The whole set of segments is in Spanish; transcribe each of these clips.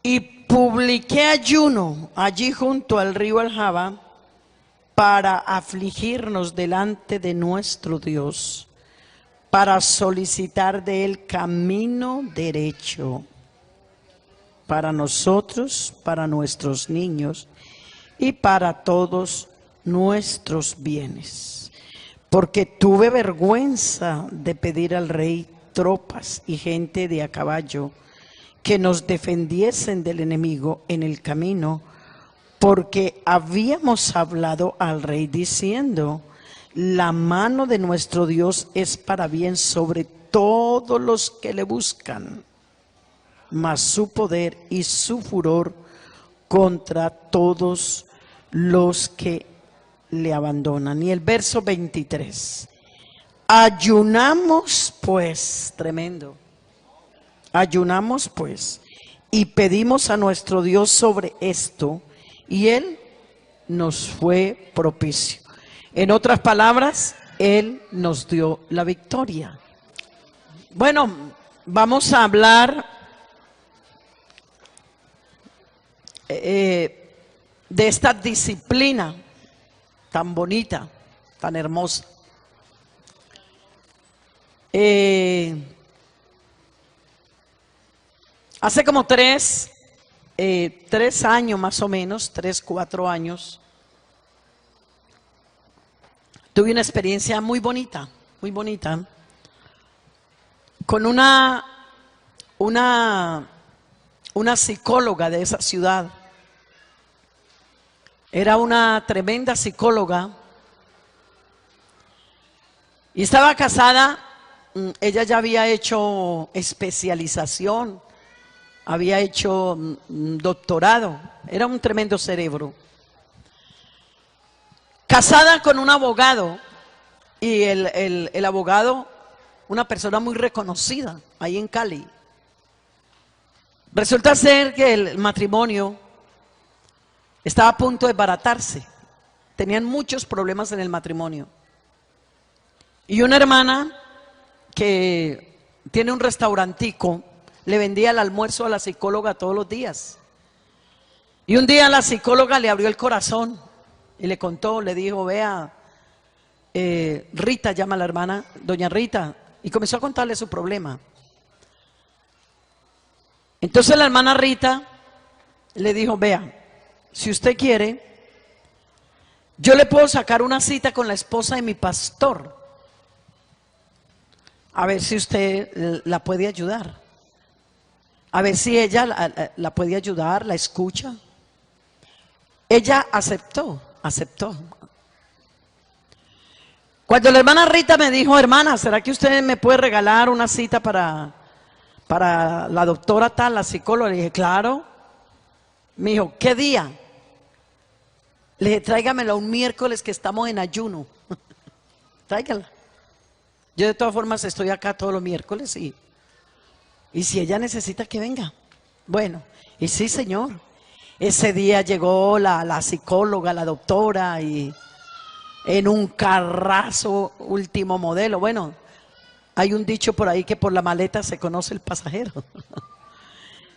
Y publiqué ayuno allí junto al río Aljaba para afligirnos delante de nuestro Dios, para solicitar de él camino derecho para nosotros, para nuestros niños y para todos nuestros bienes. Porque tuve vergüenza de pedir al rey tropas y gente de a caballo que nos defendiesen del enemigo en el camino, porque habíamos hablado al rey diciendo: la mano de nuestro Dios es para bien sobre todos los que le buscan, mas su poder y su furor contra todos los que le abandonan. Y el verso 23. Ayunamos pues, tremendo. Ayunamos pues y pedimos a nuestro Dios sobre esto, y él nos fue propicio. En otras palabras, él nos dio la victoria. Bueno, vamos a hablar de esta disciplina tan bonita, tan hermosa. Hace como 3 años más o menos, 4 años, tuve una experiencia muy bonita, con una psicóloga de esa ciudad. Era una tremenda psicóloga y estaba casada. Ella ya había hecho especialización, había hecho doctorado, era un tremendo cerebro. Casada con un abogado, y el abogado, una persona muy reconocida ahí en Cali. Resulta ser que el matrimonio estaba a punto de desbaratarse. Tenían muchos problemas en el matrimonio. Y una hermana que tiene un restaurantico le vendía el almuerzo a la psicóloga todos los días. Y un día la psicóloga le abrió el corazón y le contó, le dijo: vea, Rita, llama a la hermana, doña Rita, y comenzó a contarle su problema. Entonces la hermana Rita le dijo: vea, si usted quiere, yo le puedo sacar una cita con la esposa de mi pastor, a ver si usted la puede ayudar, a ver si ella la puede ayudar, la escucha. Ella aceptó. Cuando la hermana Rita me dijo: hermana, ¿será que usted me puede regalar una cita para la doctora tal, la psicóloga? Le dije: claro. Me dijo: ¿qué día? Le dije: tráigamela un miércoles que estamos en ayuno. Tráigala. Yo de todas formas estoy acá todos los miércoles y si ella necesita que venga. Bueno, y sí, señor. Ese día llegó la psicóloga, la doctora, y en un carrazo último modelo. Bueno, hay un dicho por ahí que por la maleta se conoce el pasajero.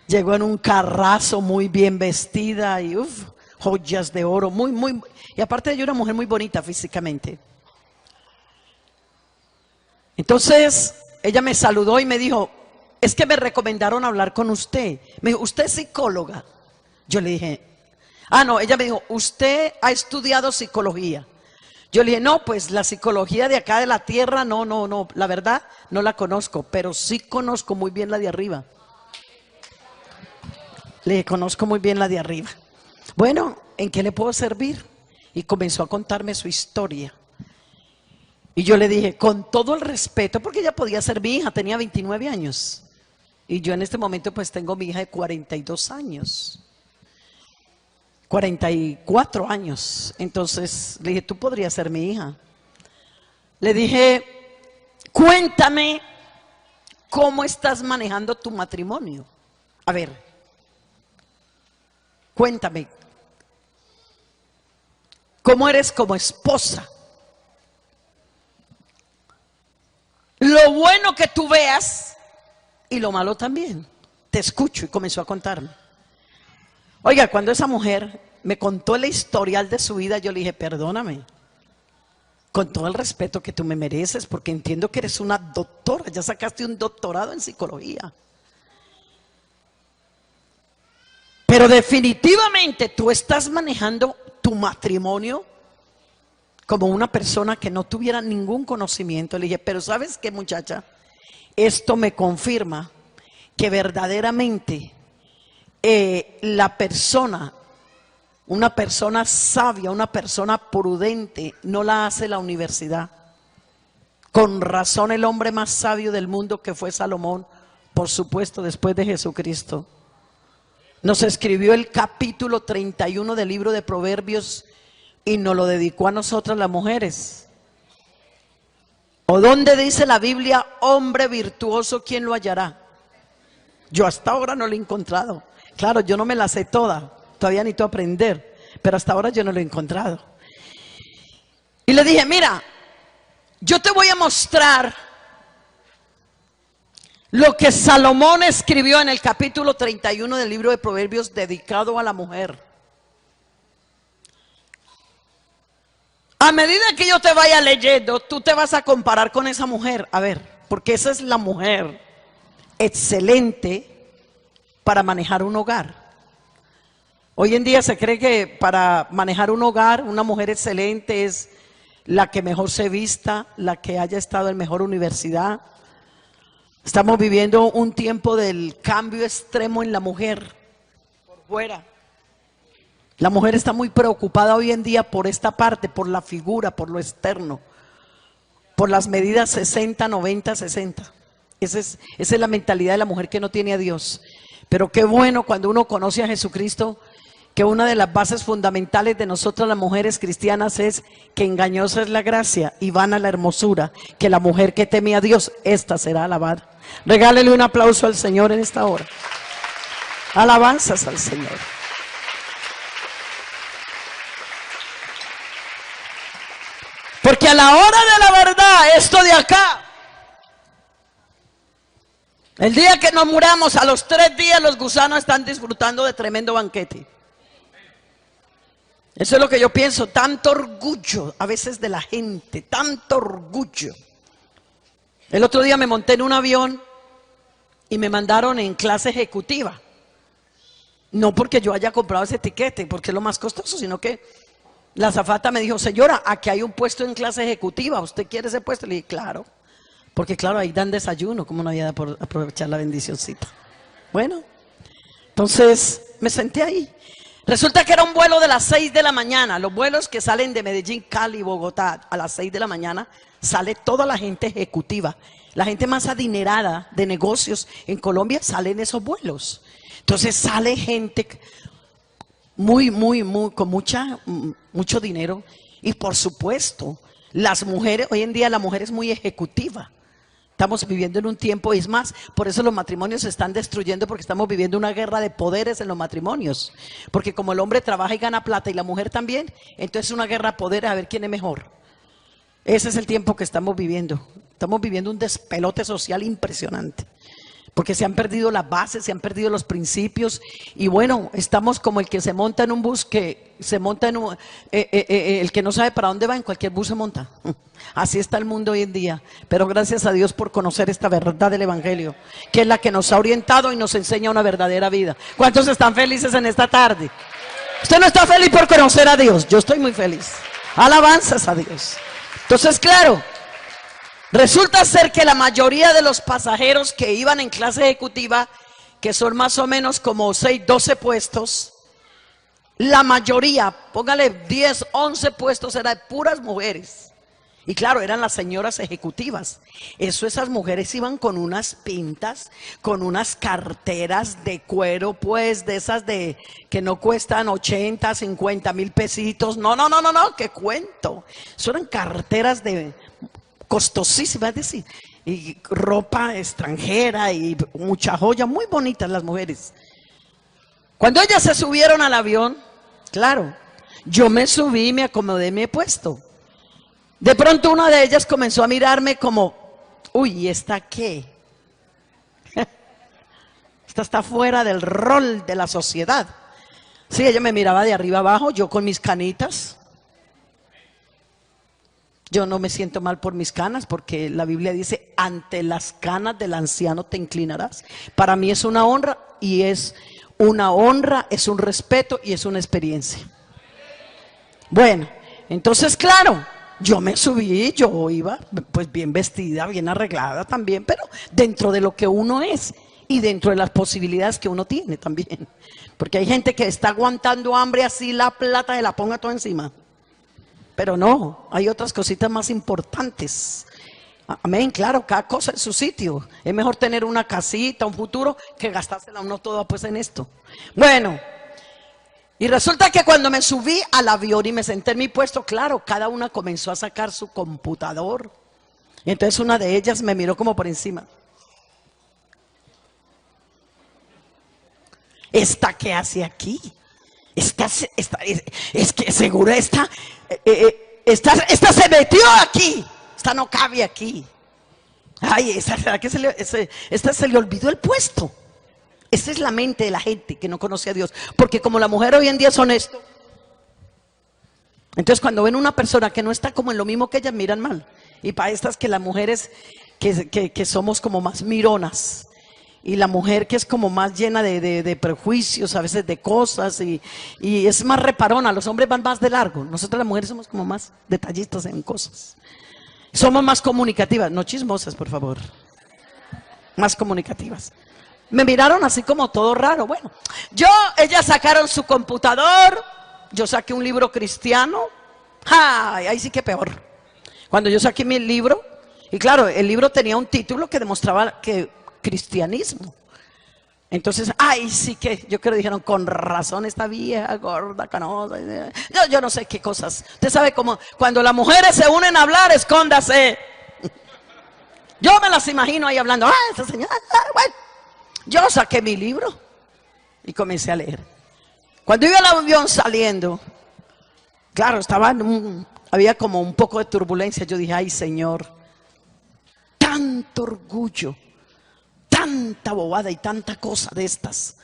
Llegó en un carrazo muy bien vestida y joyas de oro, y aparte de ella, una mujer muy bonita físicamente. Entonces ella me saludó y me dijo: es que me recomendaron hablar con usted. Me dijo: ¿usted es psicóloga? Yo le dije: no. Ella me dijo: ¿usted ha estudiado psicología? Yo le dije: no, pues la psicología de acá de la tierra, no, la verdad no la conozco, pero sí conozco muy bien la de arriba. Le dije: conozco muy bien la de arriba. Bueno, ¿en qué le puedo servir? Y comenzó a contarme su historia. Y yo le dije, con todo el respeto, porque ella podía ser mi hija, tenía 29 años. Y yo en este momento pues tengo mi hija de 42 años. 44 años. Entonces le dije: tú podrías ser mi hija. Le dije: cuéntame cómo estás manejando tu matrimonio. A ver, cuéntame, ¿cómo eres como esposa? Lo bueno que tú veas y lo malo también. Te escucho. Y comenzó a contarme. Oiga, cuando esa mujer me contó el historial de su vida, yo le dije, perdóname, con todo el respeto que tú me mereces, porque entiendo que eres una doctora, ya sacaste un doctorado en psicología. Pero definitivamente tú estás manejando tu matrimonio como una persona que no tuviera ningún conocimiento. Le dije, pero ¿sabes qué, muchacha? Esto me confirma que verdaderamente la persona, una persona sabia, una persona prudente, no la hace la universidad. Con razón el hombre más sabio del mundo, que fue Salomón, por supuesto después de Jesucristo, nos escribió el capítulo 31 del libro de Proverbios y nos lo dedicó a nosotras las mujeres. ¿O dónde dice la Biblia, hombre virtuoso, quién lo hallará? Yo hasta ahora no lo he encontrado. Claro, yo no me la sé toda, todavía necesito aprender, pero hasta ahora yo no lo he encontrado. Y le dije, mira, yo te voy a mostrar lo que Salomón escribió en el capítulo 31 del libro de Proverbios dedicado a la mujer. A medida que yo te vaya leyendo, tú te vas a comparar con esa mujer. A ver, porque esa es la mujer excelente para manejar un hogar. Hoy en día se cree que para manejar un hogar, una mujer excelente es la que mejor se vista, la que haya estado en mejor universidad. Estamos viviendo un tiempo del cambio extremo en la mujer, por fuera. La mujer está muy preocupada hoy en día por esta parte, por la figura, por lo externo, por las medidas 60, 90, 60. Esa es la mentalidad de la mujer que no tiene a Dios. Pero qué bueno cuando uno conoce a Jesucristo, que una de las bases fundamentales de nosotras las mujeres cristianas es que engañosa es la gracia y vana la hermosura, que la mujer que teme a Dios, esta será alabada. Regálele un aplauso al Señor en esta hora. Alabanzas al Señor. Porque a la hora de la verdad, esto de acá, el día que nos muramos, a los 3 días los gusanos están disfrutando de tremendo banquete. Eso es lo que yo pienso, tanto orgullo a veces de la gente, tanto orgullo. El otro día me monté en un avión y me mandaron en clase ejecutiva. No porque yo haya comprado ese tiquete, porque es lo más costoso, sino que la azafata me dijo, señora, aquí hay un puesto en clase ejecutiva, ¿usted quiere ese puesto? Le dije, claro. Porque claro, ahí dan desayuno, ¿cómo no había de aprovechar la bendicioncita? Bueno, entonces me senté ahí. Resulta que era un vuelo de las 6 de la mañana. Los vuelos que salen de Medellín, Cali, Bogotá, a las 6 de la mañana, sale toda la gente ejecutiva. La gente más adinerada de negocios en Colombia sale en esos vuelos. Entonces sale gente muy, con mucho dinero. Y por supuesto, las mujeres, hoy en día la mujer es muy ejecutiva. Estamos viviendo en un tiempo, es más, por eso los matrimonios se están destruyendo, porque estamos viviendo una guerra de poderes en los matrimonios. Porque como el hombre trabaja y gana plata y la mujer también, entonces es una guerra de poderes a ver quién es mejor. Ese es el tiempo que estamos viviendo. Estamos viviendo un despelote social impresionante. Porque se han perdido las bases, se han perdido los principios. Y bueno, estamos como el que se monta en un bus, que se monta en un... el que no sabe para dónde va, en cualquier bus se monta. Así está el mundo hoy en día. Pero gracias a Dios por conocer esta verdad del Evangelio, que es la que nos ha orientado y nos enseña una verdadera vida. ¿Cuántos están felices en esta tarde? Usted no está feliz por conocer a Dios. Yo estoy muy feliz. Alabanzas a Dios. Entonces, claro, resulta ser que la mayoría de los pasajeros que iban en clase ejecutiva, que son más o menos como 6, 12 puestos, la mayoría, póngale 10, 11 puestos, eran de puras mujeres. Y claro, eran las señoras ejecutivas. Esas mujeres iban con unas pintas, con unas carteras de cuero, pues de esas de que no cuestan 80, 50 mil pesitos. No, qué cuento. Eso eran carteras de costosísimas, es decir, y ropa extranjera y mucha joya, muy bonitas las mujeres. Cuando ellas se subieron al avión, claro, yo me subí y me acomodé mi puesto. De pronto una de ellas comenzó a mirarme como, uy, ¿y esta qué? Esta está fuera del rol de la sociedad. Sí, ella me miraba de arriba abajo, yo con mis canitas. Yo no me siento mal por mis canas, porque la Biblia dice, ante las canas del anciano te inclinarás. Para mí es una honra, y es una honra, es un respeto y es una experiencia. Bueno, entonces claro, yo me subí, yo iba pues bien vestida, bien arreglada también, pero dentro de lo que uno es y dentro de las posibilidades que uno tiene también. Porque hay gente que está aguantando hambre, así la plata se la ponga todo encima. Pero no, hay otras cositas más importantes. Amén, claro, cada cosa en su sitio. Es mejor tener una casita, un futuro, que gastársela uno toda pues en esto. Bueno, y resulta que cuando me subí al avión y me senté en mi puesto, claro, cada una comenzó a sacar su computador. Y entonces una de ellas me miró como por encima. ¿Esta qué hace aquí? Es que seguro esta se metió aquí. Esta no cabe aquí. Ay, ¿será que esta se le olvidó el puesto? Esa es la mente de la gente que no conoce a Dios. Porque como la mujer hoy en día es honesto, entonces cuando ven una persona que no está como en lo mismo que ellas, miran mal. Y para estas que las mujeres que somos como más mironas, y la mujer que es como más llena de prejuicios, a veces de cosas, y es más reparona. Los hombres van más de largo. Nosotros las mujeres somos como más detallistas en cosas. Somos más comunicativas, no chismosas, por favor. Más comunicativas. Me miraron así como todo raro. Bueno, ellas sacaron su computador, yo saqué un libro cristiano. ¡Ay! Ahí sí que peor. Cuando yo saqué mi libro, y claro, el libro tenía un título que demostraba que cristianismo. Entonces, ay, sí que yo creo que dijeron, con razón esta vieja gorda, canosa. Yo no sé qué cosas. Usted sabe cómo cuando las mujeres se unen a hablar, escóndase. Yo me las imagino ahí hablando. Esta señora, bueno. Yo saqué mi libro y comencé a leer. Cuando iba el avión saliendo, claro, había como un poco de turbulencia. Yo dije, ay, Señor, tanto orgullo, tanta bobada y tanta cosa de estas,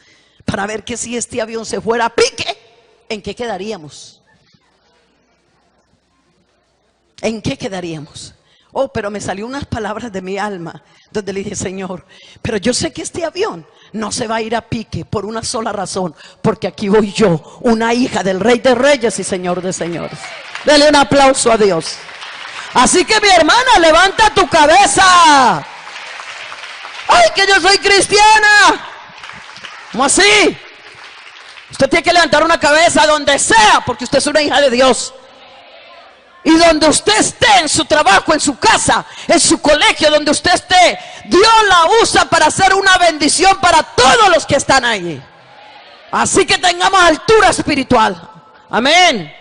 para ver que si este avión se fuera a pique, ¿en qué quedaríamos? ¿En qué quedaríamos? Oh, pero me salió unas palabras de mi alma, donde le dije, Señor, pero yo sé que este avión no se va a ir a pique por una sola razón, porque aquí voy yo, una hija del Rey de Reyes y Señor de Señores. Dele un aplauso a Dios. Así que mi hermana, levanta tu cabeza. ¡Ay, que yo soy cristiana! ¿Cómo así? Usted tiene que levantar una cabeza donde sea, porque usted es una hija de Dios. Y donde usted esté, en su trabajo, en su casa, en su colegio, donde usted esté, Dios la usa para hacer una bendición para todos los que están allí. Así que tengamos altura espiritual. Amén.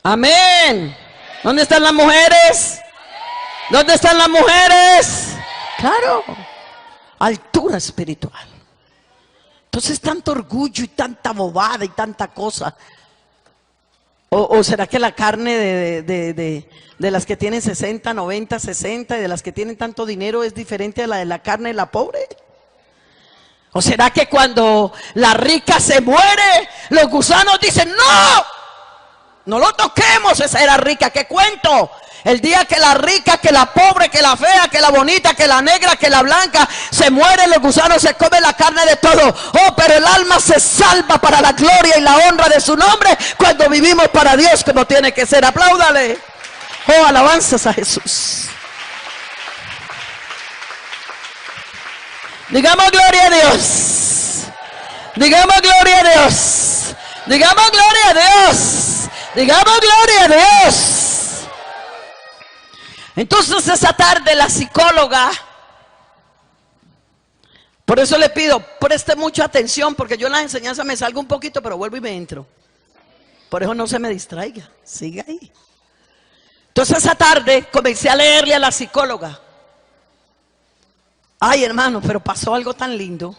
Amén. ¿Dónde están las mujeres? ¿Dónde están las mujeres? Claro, altura espiritual. Entonces tanto orgullo y tanta bobada y tanta cosa. ¿O será que la carne de las que tienen 60, 90, 60 y de las que tienen tanto dinero es diferente a la de la carne de la pobre? ¿O será que cuando la rica se muere, los gusanos dicen, no lo toquemos, esa era rica, ¿qué cuento? El día que la rica, que la pobre, que la fea, que la bonita, que la negra, que la blanca se muere, los gusanos se comen la carne de todo. Oh, pero el alma se salva para la gloria y la honra de su nombre cuando vivimos para Dios como tiene que ser. Apláudale. Oh, alabanzas a Jesús. Digamos gloria a Dios. Digamos gloria a Dios. Digamos gloria a Dios. Digamos gloria a Dios. Entonces esa tarde la psicóloga, por eso le pido, preste mucha atención, porque yo en la enseñanza me salgo un poquito, pero vuelvo y me entro. Por eso no se me distraiga, siga ahí. Entonces esa tarde comencé a leerle a la psicóloga. Ay, hermano, pero pasó algo tan lindo.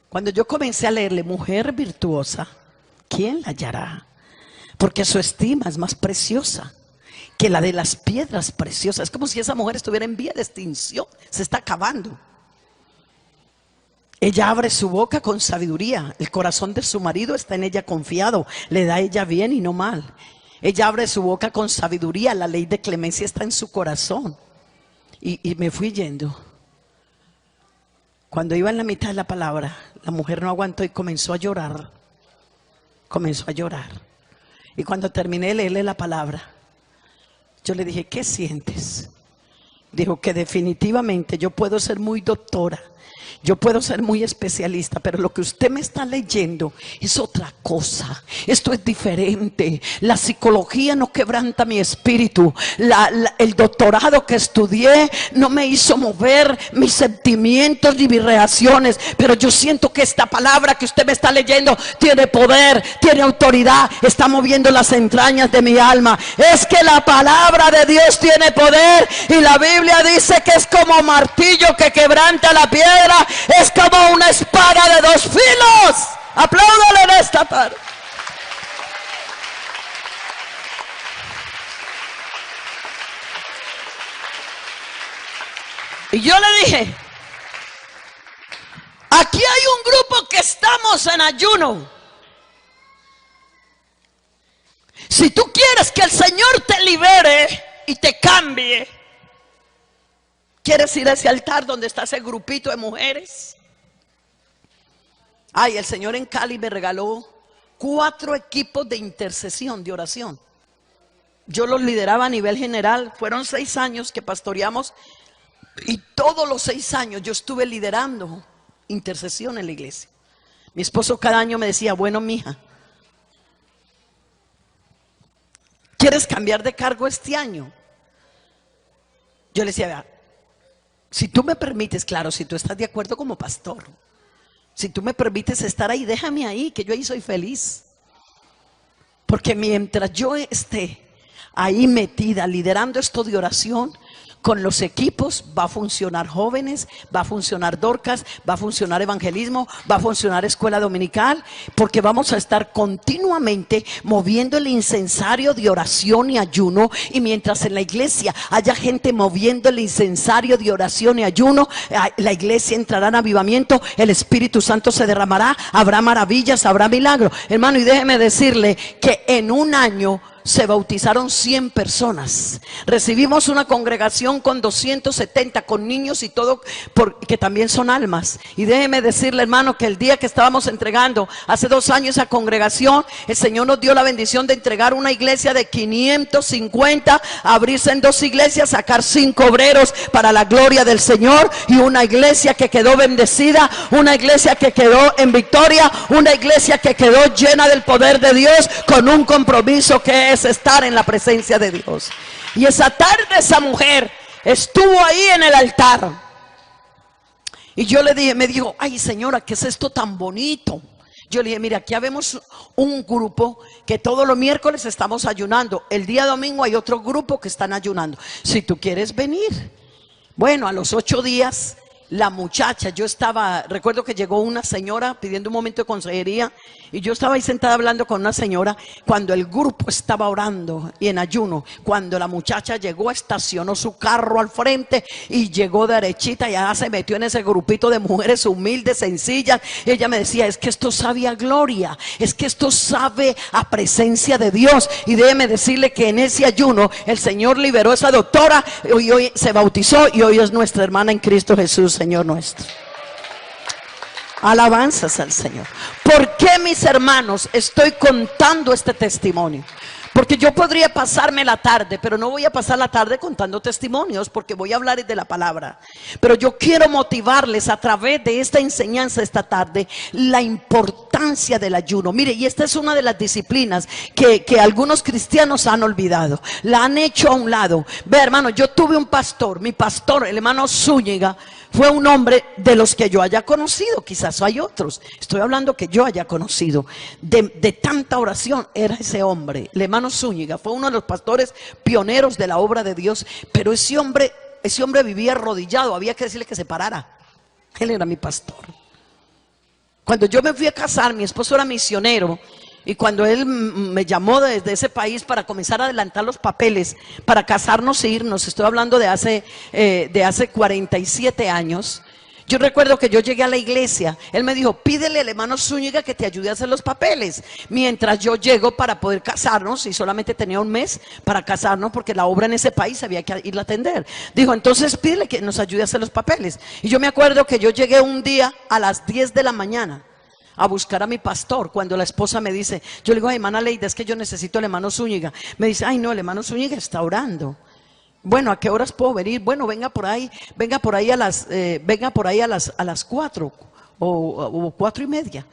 Cuando yo comencé a leerle, mujer virtuosa, ¿quién la hallará? Porque su estima es más preciosa que la de las piedras preciosas. Es como si esa mujer estuviera en vía de extinción, se está acabando. Ella abre su boca con sabiduría. El corazón de su marido está en ella confiado. Le da a ella bien y no mal. Ella abre su boca con sabiduría. La ley de clemencia está en su corazón. Y me fui yendo. Cuando iba en la mitad de la palabra, la mujer no aguantó y comenzó a llorar. Comenzó a llorar. Y cuando terminé de leerle la palabra, yo le dije, ¿qué sientes? Dijo que definitivamente yo puedo ser muy doctora, yo puedo ser muy especialista, pero lo que usted me está leyendo es otra cosa. Esto es diferente. La psicología no quebranta mi espíritu. El doctorado que estudié no me hizo mover mis sentimientos ni mis reacciones. Pero yo siento que esta palabra que usted me está leyendo tiene poder, tiene autoridad, está moviendo las entrañas de mi alma. Es que la palabra de Dios tiene poder. Y la Biblia dice que es como martillo que quebranta la piedra. Es como una espada de dos filos. Apláudale en esta tarde. Y yo le dije, aquí hay un grupo que estamos en ayuno. Si tú quieres que el Señor te libere y te cambie, ¿quieres ir a ese altar donde está ese grupito de mujeres? Ay, el Señor en Cali me regaló 4 equipos de intercesión, de oración. Yo los lideraba a nivel general. Fueron 6 años que pastoreamos y todos los 6 años yo estuve liderando intercesión en la iglesia. Mi esposo cada año me decía, bueno, mija, ¿quieres cambiar de cargo este año? Yo le decía, vea, si tú me permites, claro, si tú estás de acuerdo como pastor, si tú me permites estar ahí, déjame ahí, que yo ahí soy feliz. Porque mientras yo esté ahí metida, liderando esto de oración, con los equipos va a funcionar jóvenes, va a funcionar Dorcas, va a funcionar evangelismo, va a funcionar escuela dominical, porque vamos a estar continuamente moviendo el incensario de oración y ayuno. Y mientras en la iglesia haya gente moviendo el incensario de oración y ayuno, la iglesia entrará en avivamiento, el Espíritu Santo se derramará, habrá maravillas, habrá milagros. Hermano, y déjeme decirle que en un año se bautizaron 100 personas. Recibimos una congregación con 270, con niños y todo, que también son almas. Y déjeme decirle, hermano, que el día que estábamos entregando hace 2 años esa congregación, el Señor nos dio la bendición de entregar una iglesia de 550, abrirse en 2 iglesias, sacar 5 obreros para la gloria del Señor. Y una iglesia que quedó bendecida, una iglesia que quedó en victoria, una iglesia que quedó llena del poder de Dios, con un compromiso que es estar en la presencia de Dios. Y esa tarde esa mujer estuvo ahí en el altar. Y yo le dije, me dijo, ay señora, ¿qué es esto tan bonito? Yo le dije, mira, aquí habemos un grupo que todos los miércoles estamos ayunando. El día domingo hay otro grupo que están ayunando. Si tú quieres venir. Bueno, a los 8 días la muchacha, recuerdo que llegó una señora pidiendo un momento de consejería, y yo estaba ahí sentada hablando con una señora cuando el grupo estaba orando y en ayuno. Cuando la muchacha llegó, estacionó su carro al frente y llegó derechita, y ya se metió en ese grupito de mujeres humildes, sencillas. Y ella me decía, es que esto sabe a gloria, es que esto sabe a presencia de Dios. Y déjeme decirle que en ese ayuno el Señor liberó a esa doctora y hoy se bautizó, y hoy es nuestra hermana en Cristo Jesús, Señor nuestro. Alabanzas al Señor. ¿Por qué, mis hermanos, estoy contando este testimonio? Porque yo podría pasarme la tarde, pero no voy a pasar la tarde contando testimonios, porque voy a hablar de la palabra. Pero yo quiero motivarles a través de esta enseñanza esta tarde la importancia del ayuno. Mire, y esta es una de las disciplinas que algunos cristianos han olvidado, la han hecho a un lado. Ve, hermano, yo tuve un pastor, mi pastor, el hermano Zúñiga, fue un hombre de los que yo haya conocido. Quizás hay otros, estoy hablando que yo haya conocido. De tanta oración era ese hombre. El hermano Zúñiga fue uno de los pastores pioneros de la obra de Dios. Pero ese hombre vivía arrodillado, había que decirle que se parara. Él era mi pastor. Cuando yo me fui a casar, mi esposo era misionero. Y cuando él me llamó desde ese país para comenzar a adelantar los papeles para casarnos e irnos, estoy hablando de hace 47 años, Yo recuerdo que yo llegué a la iglesia, él me dijo, pídele al hermano Zúñiga que te ayude a hacer los papeles, mientras yo llego para poder casarnos, y solamente tenía un mes para casarnos, porque la obra en ese país había que ir a atender. Dijo, entonces pídele que nos ayude a hacer los papeles. Y yo me acuerdo que yo llegué un día a las 10 de la mañana a buscar a mi pastor, cuando la esposa me dice, yo le digo, ay, hermana Leida, es que yo necesito al hermano Zúñiga. Me dice, ay no, el hermano Zúñiga está orando. Bueno, ¿a qué horas puedo venir? Bueno, venga por ahí a las 4 o 4:30.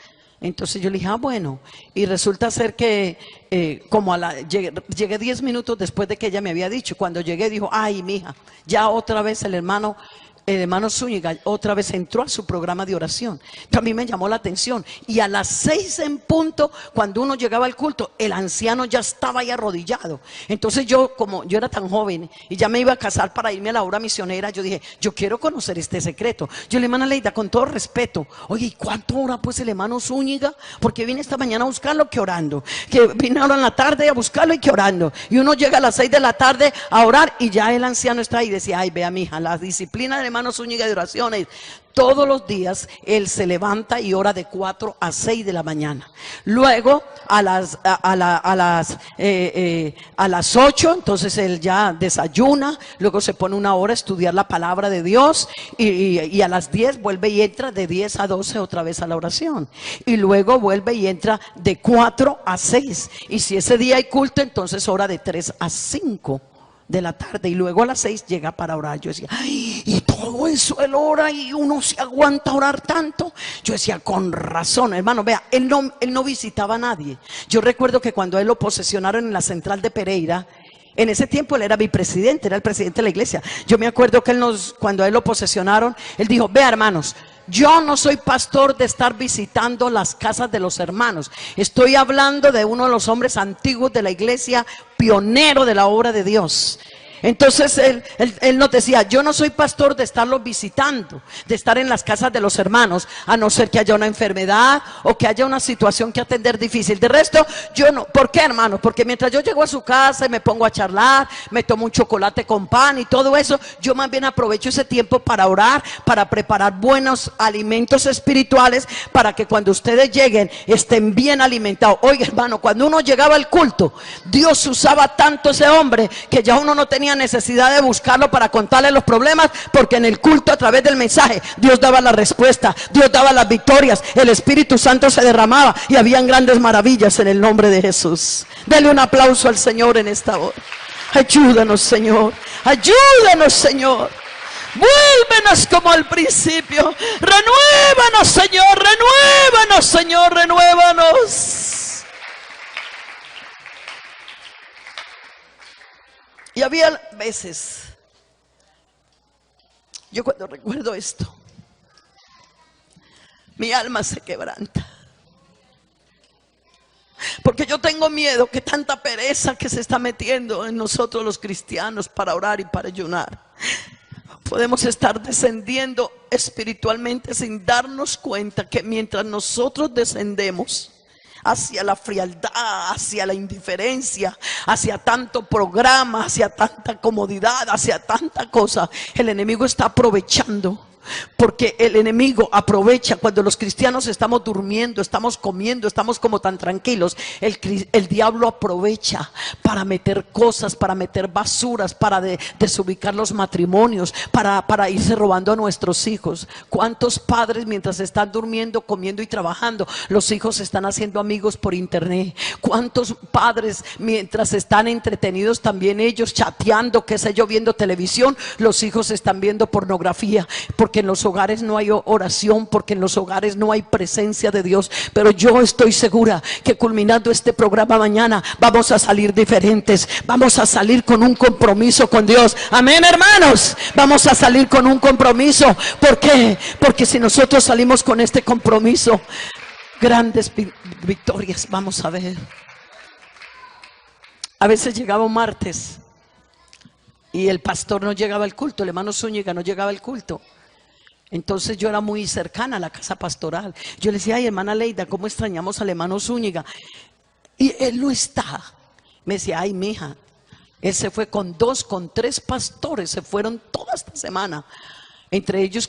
Entonces yo le dije, ah, bueno. Y resulta ser que llegué 10 minutos después de que ella me había dicho. Cuando llegué dijo, ay, mija, ya otra vez el hermano Zúñiga otra vez entró a su programa de oración. También me llamó la atención. Y a las 6 en punto, cuando uno llegaba al culto, el anciano ya estaba ahí arrodillado. Entonces yo, como yo era tan joven y ya me iba a casar para irme a la obra misionera, yo dije, yo quiero conocer este secreto. Yo le, hermana Leida, con todo respeto, oye, ¿y cuánto ora pues el hermano Zúñiga? Porque vine esta mañana a buscarlo, que orando. Que vine ahora en la tarde a buscarlo y que orando. Y uno llega a las 6 de la tarde a orar y ya el anciano está ahí y decía, ay, vea, mija, la disciplina del hermano Zúñiga de oraciones, todos los días él se levanta y ora de 4 a 6 de la mañana. Luego a las 8, entonces él ya desayuna, luego se pone una hora a estudiar la palabra de Dios y a las 10 vuelve y entra de 10 a 12 otra vez a la oración. Y luego vuelve y entra de 4 a 6. Y si ese día hay culto, entonces ora de 3 a 5 de la tarde, y luego a las 6 llega para orar. Yo decía, ay, y todo eso él ora y uno se aguanta a orar tanto. Yo decía, con razón, hermano, vea, él no visitaba a nadie. Yo recuerdo que cuando a él lo posesionaron en la central de Pereira, en ese tiempo él era vicepresidente, era el presidente de la iglesia. Yo me acuerdo que cuando a él lo posesionaron, él dijo, vea, hermanos, yo no soy pastor de estar visitando las casas de los hermanos. Estoy hablando de uno de los hombres antiguos de la iglesia, pionero de la obra de Dios. Entonces él nos decía, yo no soy pastor de estarlos visitando, de estar en las casas de los hermanos, a no ser que haya una enfermedad o que haya una situación que atender difícil. De resto, yo no. ¿Por qué, hermano? Porque mientras yo llego a su casa y me pongo a charlar, me tomo un chocolate con pan y todo eso, yo más bien aprovecho ese tiempo para orar, para preparar buenos alimentos espirituales, para que cuando ustedes lleguen estén bien alimentados. Oiga, hermano, cuando uno llegaba al culto, Dios usaba tanto ese hombre que ya uno no tenía necesidad de buscarlo para contarle los problemas, porque en el culto, a través del mensaje, Dios daba la respuesta, Dios daba las victorias, el Espíritu Santo se derramaba y habían grandes maravillas en el nombre de Jesús. Dele un aplauso al Señor en esta hora. Ayúdanos, Señor, ayúdanos, Señor. Vuélvenos como al principio. Renuévanos, Señor, renuévanos, Señor, renuévanos. Y había veces, yo cuando recuerdo esto, mi alma se quebranta, porque yo tengo miedo que tanta pereza que se está metiendo en nosotros los cristianos para orar y para ayunar, podemos estar descendiendo espiritualmente sin darnos cuenta que mientras nosotros descendemos hacia la frialdad, hacia la indiferencia, hacia tanto programa, hacia tanta comodidad, hacia tanta cosa, el enemigo está aprovechando. Porque el enemigo aprovecha cuando los cristianos estamos durmiendo, estamos comiendo, estamos como tan tranquilos. El diablo aprovecha para meter cosas, para meter basuras, para desubicar los matrimonios, para irse robando a nuestros hijos. ¿Cuántos padres mientras están durmiendo, comiendo y trabajando, los hijos se están haciendo amigos por internet? ¿Cuántos padres mientras están entretenidos también ellos chateando, qué sé yo, viendo televisión, los hijos están viendo pornografía? Porque en los hogares no hay oración, porque en los hogares no hay presencia de Dios. Pero yo estoy segura que culminando este programa mañana vamos a salir diferentes, vamos a salir con un compromiso con Dios. Amén, hermanos, vamos a salir con un compromiso. ¿Por qué? Porque si nosotros salimos con este compromiso, grandes victorias vamos a ver. A veces llegaba un martes y el pastor no llegaba al culto, el hermano Zúñiga no llegaba al culto. Entonces yo era muy cercana a la casa pastoral. Yo le decía, ay, hermana Leida, ¿cómo extrañamos al hermano Zúñiga? Y él no está. Me decía, ay, mija, él se fue con 2, con 3 pastores, se fueron toda esta semana. Entre ellos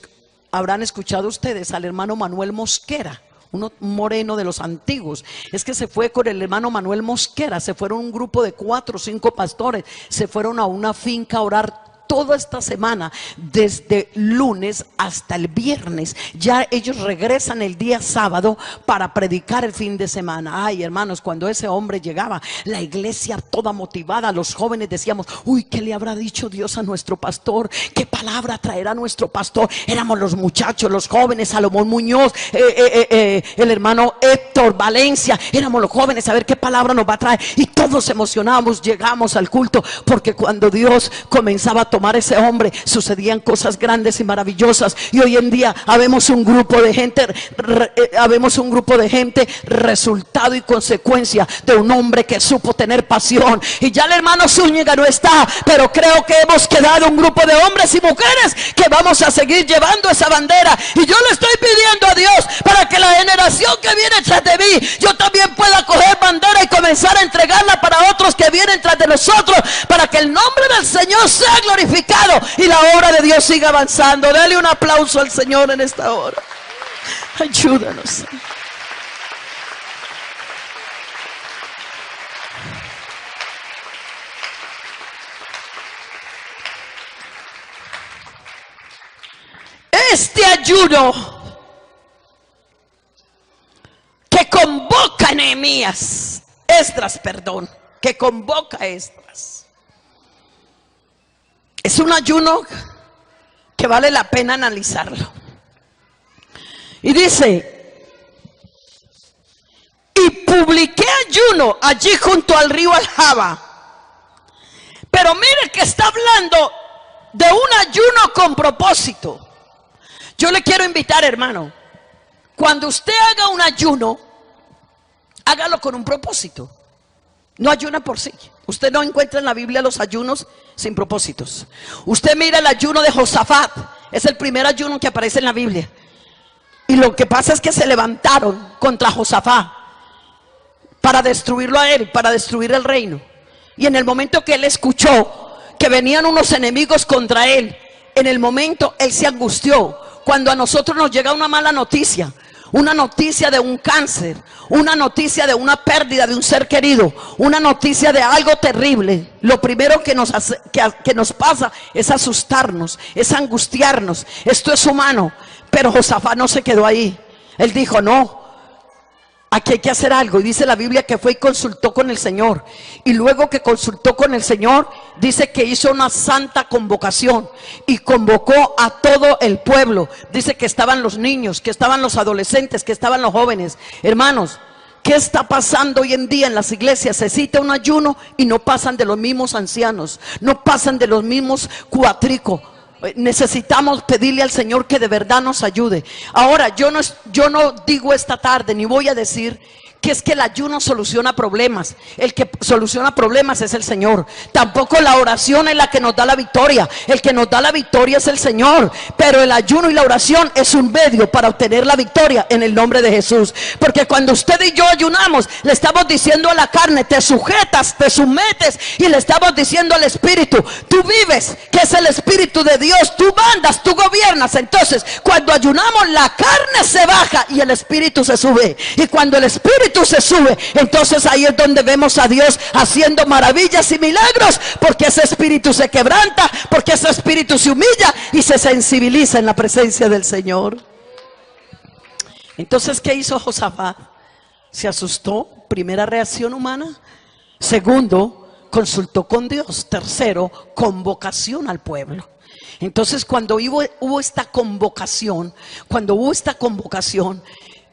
habrán escuchado ustedes al hermano Manuel Mosquera, un moreno de los antiguos. Es que se fue con el hermano Manuel Mosquera, se fueron un grupo de 4 o 5 pastores, se fueron a una finca a orar toda esta semana, desde lunes hasta el viernes. Ya ellos regresan el día sábado para predicar el fin de semana. Ay, hermanos, cuando ese hombre llegaba, la iglesia toda motivada, los jóvenes decíamos: uy, ¿qué le habrá dicho Dios a nuestro pastor? ¿Qué palabra traerá nuestro pastor? Éramos los muchachos, los jóvenes, Salomón Muñoz, el hermano Héctor Valencia, éramos los jóvenes, a ver qué palabra nos va a traer. Y todos emocionábamos, llegamos al culto, porque cuando Dios comenzaba a tomar ese hombre, sucedían cosas grandes y maravillosas. Y hoy en día habemos un grupo de gente, resultado y consecuencia de un hombre que supo tener pasión. Y ya el hermano Zúñiga no está, pero creo que hemos quedado un grupo de hombres y mujeres que vamos a seguir llevando esa bandera. Y yo le estoy pidiendo a Dios para que la generación que viene tras de mí, yo también pueda coger bandera y comenzar a entregarla para otros que vienen tras de nosotros, para que el nombre del Señor sea glorificado y la obra de Dios siga avanzando. Dale un aplauso al Señor en esta hora. Ayúdanos. Este ayuno que convoca a Nehemías, que convoca a Esdras, es un ayuno que vale la pena analizarlo. Y dice: y publiqué ayuno allí junto al río Aljaba. Pero mire que está hablando de un ayuno con propósito. Yo le quiero invitar, hermano, cuando usted haga un ayuno, hágalo con un propósito. No ayuna por sí. Usted no encuentra en la Biblia los ayunos sin propósitos. Usted mira el ayuno de Josafat, es el primer ayuno que aparece en la Biblia. Y lo que pasa es que se levantaron contra Josafat para destruirlo a él, para destruir el reino. Y en el momento que él escuchó que venían unos enemigos contra él, en el momento él se angustió. Cuando a nosotros nos llega una mala noticia, una noticia de un cáncer, una noticia de una pérdida de un ser querido, una noticia de algo terrible, lo primero que nos pasa es asustarnos, es angustiarnos. Esto es humano. Pero Josafat no se quedó ahí. Él dijo: no, aquí hay que hacer algo. Y dice la Biblia que fue y consultó con el Señor. Y luego que consultó con el Señor, dice que hizo una santa convocación y convocó a todo el pueblo. Dice que estaban los niños, que estaban los adolescentes, que estaban los jóvenes. Hermanos, ¿qué está pasando hoy en día en las iglesias? Se cita un ayuno y no pasan de los mismos ancianos, no pasan de los mismos cuatricos. Necesitamos pedirle al Señor que de verdad nos ayude. Ahora, yo no digo esta tarde, ni voy a decir que es que el ayuno soluciona problemas. El que soluciona problemas es el Señor. Tampoco la oración es la que nos da la victoria. El que nos da la victoria es el Señor. Pero el ayuno y la oración es un medio para obtener la victoria en el nombre de Jesús. Porque cuando usted y yo ayunamos, le estamos diciendo a la carne: te sujetas, te sometes. Y le estamos diciendo al Espíritu: tú vives, que es el Espíritu de Dios. Tú mandas, tú gobiernas. Entonces, cuando ayunamos, la carne se baja y el Espíritu se sube. Y cuando el Espíritu se sube, entonces ahí es donde vemos a Dios haciendo maravillas y milagros, porque ese espíritu se quebranta, porque ese espíritu se humilla y se sensibiliza en la presencia del Señor. Entonces, ¿qué hizo Josafat? Se asustó. Primera reacción humana. Segundo, consultó con Dios. Tercero, convocación al pueblo. Entonces, cuando hubo esta convocación,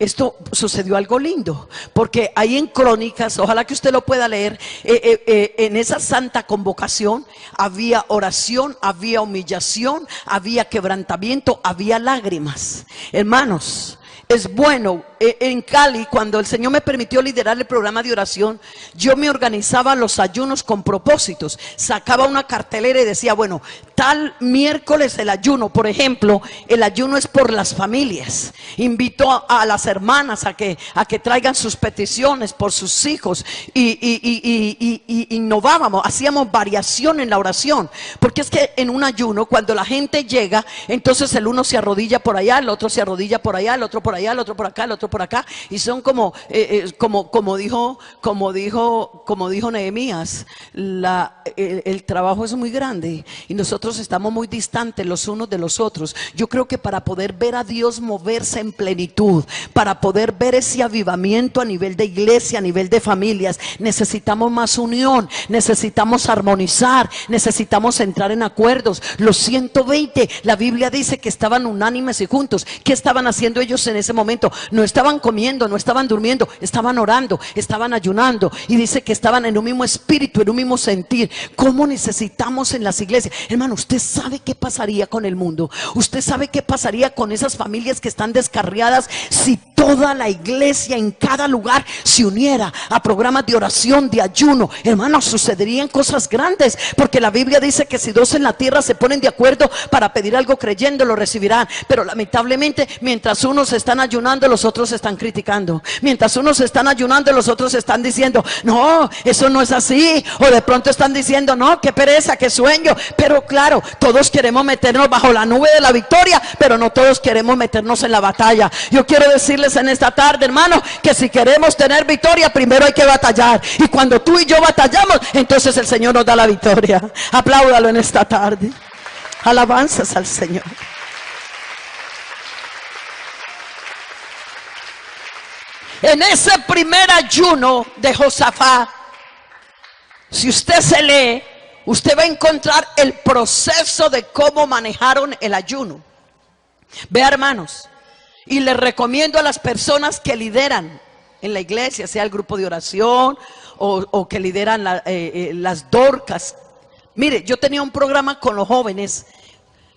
esto sucedió algo lindo, porque ahí en Crónicas, ojalá que usted lo pueda leer, en esa santa convocación había oración, había humillación, había quebrantamiento, había lágrimas. Hermanos, es bueno, en Cali, cuando el Señor me permitió liderar el programa de oración, yo me organizaba los ayunos con propósitos. Sacaba una cartelera y decía: bueno, tal miércoles el ayuno. Por ejemplo, el ayuno es por las familias. Invito a las hermanas a que traigan sus peticiones por sus hijos y innovábamos, hacíamos variación en la oración, porque es que en un ayuno, cuando la gente llega, entonces el uno se arrodilla por allá, el otro se arrodilla por allá, el otro por allá, el otro por acá, el otro por acá, y son como dijo Nehemías, el trabajo es muy grande y nosotros estamos muy distantes los unos de los otros. Yo creo que para poder ver a Dios moverse en plenitud, para poder ver ese avivamiento a nivel de iglesia, a nivel de familias, necesitamos más unión, necesitamos armonizar, necesitamos entrar en acuerdos. Los 120, la Biblia dice que estaban unánimes y juntos. ¿Qué estaban haciendo ellos en ese momento? No estaban comiendo, no estaban durmiendo, estaban orando, estaban ayunando, y dice que estaban en un mismo espíritu, en un mismo sentir. ¿Cómo necesitamos en las iglesias? Hermano, usted sabe qué pasaría con el mundo, usted sabe qué pasaría con esas familias que están descarriadas si toda la iglesia en cada lugar se uniera a programas de oración, de ayuno. Hermanos, sucederían cosas grandes, porque la Biblia dice que si dos en la tierra se ponen de acuerdo para pedir algo creyendo, lo recibirán. Pero lamentablemente, mientras unos están ayunando, los otros están criticando. Mientras unos están ayunando, los otros están diciendo, no, eso no es así. O de pronto están diciendo, no, qué pereza, qué sueño. Pero claro, todos queremos meternos bajo la nube de la victoria, pero no todos queremos meternos en la batalla. Yo quiero decirles en esta tarde, hermano, que si queremos tener victoria, primero hay que batallar. Y cuando tú y yo batallamos, entonces el Señor nos da la victoria. Apláudalo en esta tarde. Alabanzas al Señor. En ese primer ayuno de Josafat, si usted se lee, usted va a encontrar el proceso de cómo manejaron el ayuno. Vea, hermanos, y les recomiendo a las personas que lideran en la iglesia, sea el grupo de oración o que lideran las dorcas. Mire, yo tenía un programa con los jóvenes,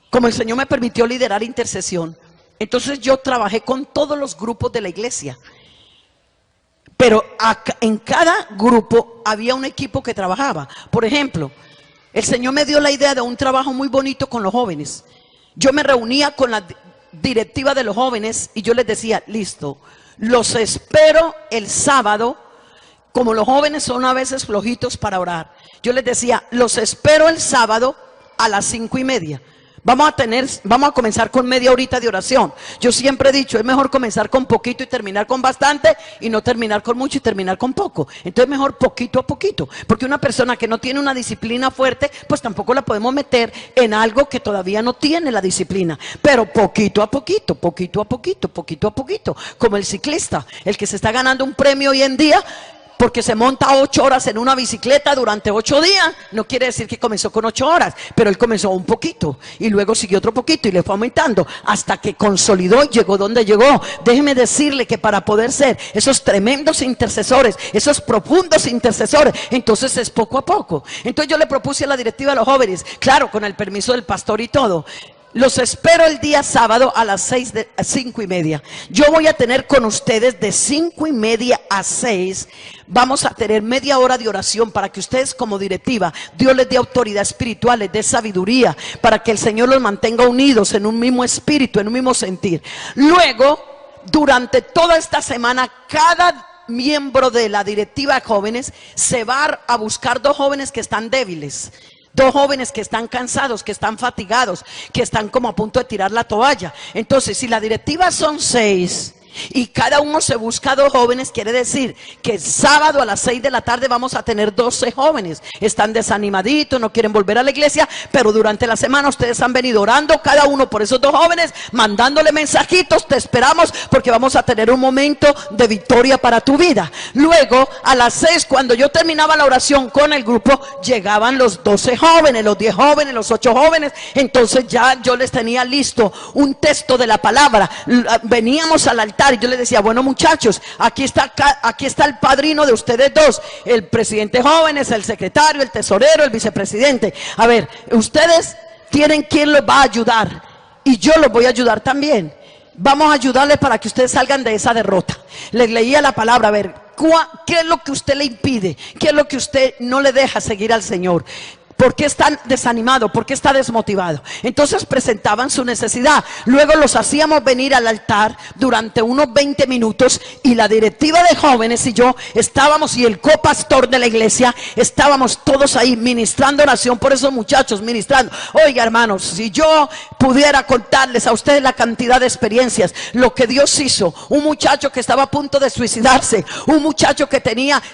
como el Señor me permitió liderar intercesión. Entonces yo trabajé con todos los grupos de la iglesia. Pero en cada grupo había un equipo que trabajaba. Por ejemplo, el Señor me dio la idea de un trabajo muy bonito con los jóvenes. Yo me reunía con la directiva de los jóvenes y yo les decía, listo, los espero el sábado. Como los jóvenes son a veces flojitos para orar, yo les decía, los espero el sábado a las 5:30. Vamos a comenzar con media horita de oración. Yo siempre he dicho, es mejor comenzar con poquito y terminar con bastante, y no terminar con mucho y terminar con poco. Entonces mejor poquito a poquito, porque una persona que no tiene una disciplina fuerte, pues tampoco la podemos meter en algo que todavía no tiene la disciplina. Pero poquito a poquito, poquito a poquito, poquito a poquito, como el ciclista, el que se está ganando un premio hoy en día porque se monta 8 horas en una bicicleta durante 8 días, no quiere decir que comenzó con 8 horas, pero él comenzó un poquito y luego siguió otro poquito y le fue aumentando hasta que consolidó y llegó donde llegó. Déjeme decirle que para poder ser esos tremendos intercesores, esos profundos intercesores, entonces es poco a poco. Entonces yo le propuse a la directiva de los jóvenes, claro, con el permiso del pastor y todo, los espero el día sábado a las 5:30. Yo voy a tener con ustedes de 5:30 a 6. Vamos a tener media hora de oración para que ustedes como directiva, Dios les dé autoridad espiritual, les dé sabiduría, para que el Señor los mantenga unidos en un mismo espíritu, en un mismo sentir. Luego, durante toda esta semana, cada miembro de la directiva de jóvenes se va a buscar 2 jóvenes que están débiles. 2 jóvenes que están cansados, que están fatigados, que están como a punto de tirar la toalla. Entonces, si la directiva son 6 y cada uno se busca 2 jóvenes, quiere decir que el sábado a las 6 de la tarde vamos a tener 12 jóvenes. Están desanimaditos, no quieren volver a la iglesia, pero durante la semana ustedes han venido orando cada uno por esos 2 jóvenes, mandándole mensajitos, te esperamos porque vamos a tener un momento de victoria para tu vida. Luego a las 6, cuando yo terminaba la oración con el grupo, llegaban los 12 jóvenes, los 10 jóvenes, los 8 jóvenes. Entonces ya yo les tenía listo un texto de la palabra. Veníamos al altar y yo les decía, bueno muchachos, aquí está el padrino de ustedes 2, el presidente de jóvenes, el secretario, el tesorero, el vicepresidente. A ver, ustedes tienen quien los va a ayudar y yo los voy a ayudar también. Vamos a ayudarles para que ustedes salgan de esa derrota. Les leía la palabra, a ver, ¿qué es lo que usted le impide? ¿Qué es lo que usted no le deja seguir al Señor? ¿Por qué está desanimado? ¿Por qué está desmotivado? Entonces presentaban su necesidad. Luego los hacíamos venir al altar durante unos 20 minutos y la directiva de jóvenes y yo estábamos, y el copastor de la iglesia, estábamos todos ahí ministrando oración por esos muchachos, ministrando. Oiga, hermanos, si yo pudiera contarles a ustedes la cantidad de experiencias, lo que Dios hizo. Un muchacho que estaba a punto de suicidarse, un muchacho que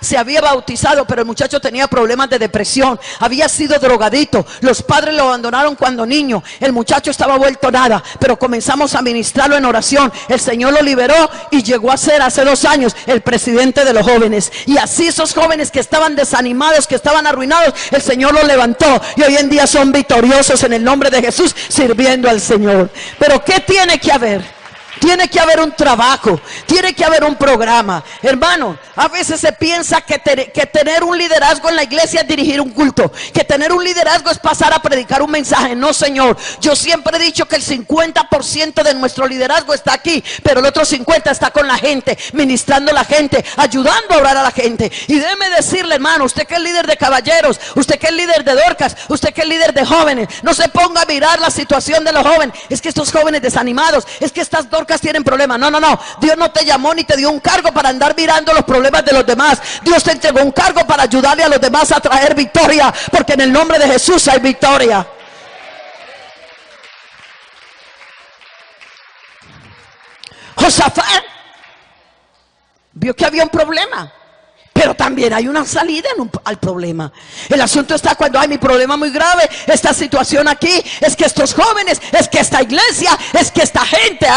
se había bautizado, pero el muchacho tenía problemas de depresión, había sido drogadito, los padres lo abandonaron cuando niño, el muchacho estaba vuelto nada, pero comenzamos a ministrarlo en oración, el Señor lo liberó y llegó a ser hace 2 años el presidente de los jóvenes. Y así esos jóvenes que estaban desanimados, que estaban arruinados, el Señor los levantó y hoy en día son victoriosos en el nombre de Jesús, sirviendo al Señor. Pero ¿qué tiene que haber? Tiene que haber un trabajo, tiene que haber un programa. Hermano, a veces se piensa que tener un liderazgo en la iglesia es dirigir un culto, que tener un liderazgo es pasar a predicar un mensaje. No, Señor, yo siempre he dicho que el 50% de nuestro liderazgo está aquí, pero el otro 50% está con la gente, ministrando a la gente, ayudando a orar a la gente. Y déjeme decirle, hermano, usted que es líder de caballeros, usted que es líder de Dorcas, usted que es líder de jóvenes, no se ponga a mirar la situación de los jóvenes. Es que estos jóvenes desanimados, es que estas Dorcas tienen problemas. No, Dios no te llamó ni te dio un cargo para andar mirando los problemas de los demás. Dios te entregó un cargo para ayudarle a los demás a traer victoria, porque en el nombre de Jesús hay victoria. Josafat vio que había un problema, pero también hay una salida al problema. El asunto está cuando hay mi problema muy grave, esta situación aquí, es que estos jóvenes, es que esta iglesia, es que esta gente,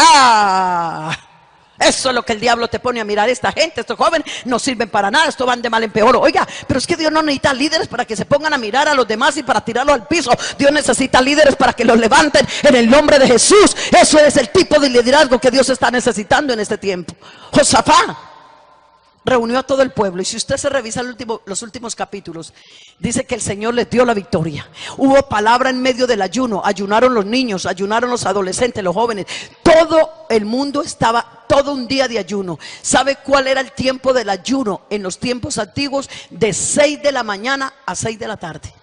eso es lo que el diablo te pone a mirar. Esta gente, estos jóvenes no sirven para nada, esto van de mal en peor. Oiga, pero es que Dios no necesita líderes para que se pongan a mirar a los demás y para tirarlos al piso. Dios necesita líderes para que los levanten en el nombre de Jesús. Eso es el tipo de liderazgo que Dios está necesitando en este tiempo. Josafat reunió a todo el pueblo, y si usted se revisa los últimos capítulos, dice que el Señor les dio la victoria. Hubo palabra en medio del ayuno, ayunaron los niños, ayunaron los adolescentes, los jóvenes, todo el mundo estaba todo un día de ayuno. ¿Sabe cuál era el tiempo del ayuno en los tiempos antiguos? De 6 de la mañana a 6 de la tarde.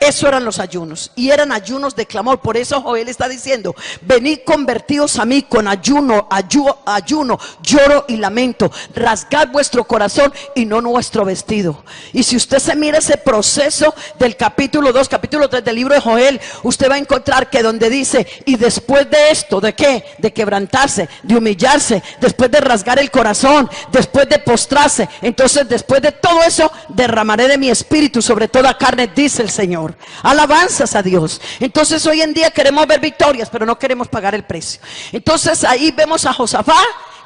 Eso eran los ayunos, y eran ayunos de clamor. Por eso Joel está diciendo: venid convertidos a mí con ayuno, lloro y lamento, rasgad vuestro corazón y no nuestro vestido. Y si usted se mira ese proceso del capítulo 2, capítulo 3 del libro de Joel, usted va a encontrar que donde dice: y después de esto, ¿de qué? De quebrantarse, de humillarse, después de rasgar el corazón, después de postrarse, entonces después de todo eso derramaré de mi espíritu sobre toda carne, dice el Señor. Alabanzas a Dios. Entonces hoy en día queremos ver victorias, pero no queremos pagar el precio. Entonces ahí vemos a Josafat,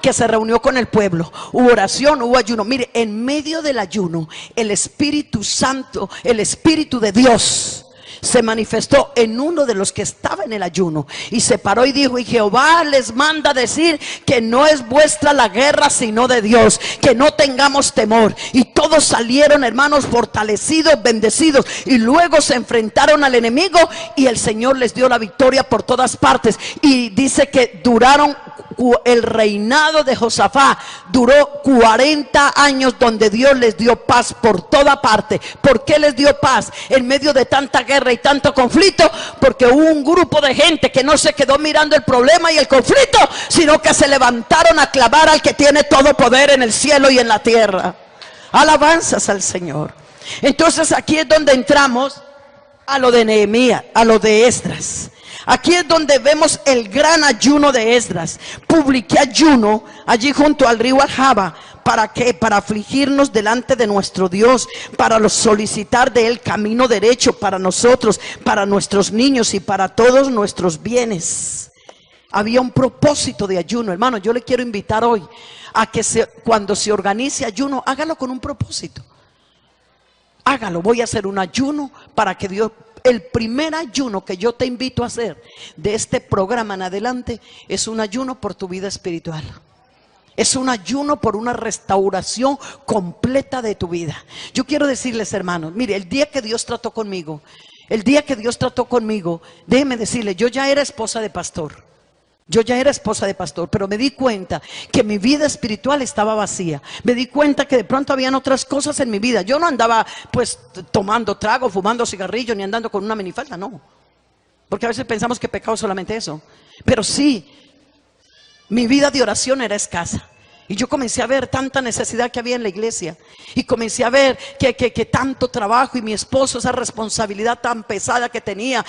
que se reunió con el pueblo. Hubo oración, hubo ayuno. Mire, en medio del ayuno, el Espíritu Santo, el Espíritu de Dios, se manifestó en uno de los que estaba en el ayuno, y se paró y dijo: y Jehová les manda decir que no es vuestra la guerra sino de Dios, que no tengamos temor. Y todos salieron, hermanos, fortalecidos, bendecidos, y luego se enfrentaron al enemigo, y el Señor les dio la victoria por todas partes. Y dice que duraron, el reinado de Josafat duró 40 años, donde Dios les dio paz por toda parte. ¿Por qué les dio paz en medio de tanta guerra y tanto conflicto? Porque hubo un grupo de gente que no se quedó mirando el problema y el conflicto, sino que se levantaron a clamar al que tiene todo poder en el cielo y en la tierra. Alabanzas al Señor. Entonces aquí es donde entramos a lo de Nehemías, a lo de Esdras. Aquí es donde vemos el gran ayuno de Esdras. Publiqué ayuno allí junto al río Ahava. ¿Para qué? Para afligirnos delante de nuestro Dios, para solicitar de Él camino derecho para nosotros, para nuestros niños y para todos nuestros bienes. Había un propósito de ayuno, hermano. Yo le quiero invitar hoy a que cuando se organice ayuno, hágalo con un propósito. Hágalo. Voy a hacer un ayuno para que Dios... El primer ayuno que yo te invito a hacer de este programa en adelante es un ayuno por tu vida espiritual. Es un ayuno por una restauración completa de tu vida. Yo quiero decirles, hermanos, mire, el día que Dios trató conmigo, déjeme decirle, yo ya era esposa de pastor. Yo ya era esposa de pastor, pero me di cuenta que mi vida espiritual estaba vacía. Me di cuenta que de pronto habían otras cosas en mi vida. Yo no andaba pues tomando trago, fumando cigarrillo, ni andando con una minifalda, no. Porque a veces pensamos que pecado es solamente eso. Pero sí, mi vida de oración era escasa. Y yo comencé a ver tanta necesidad que había en la iglesia. Y comencé a ver que tanto trabajo, y mi esposo, esa responsabilidad tan pesada que tenía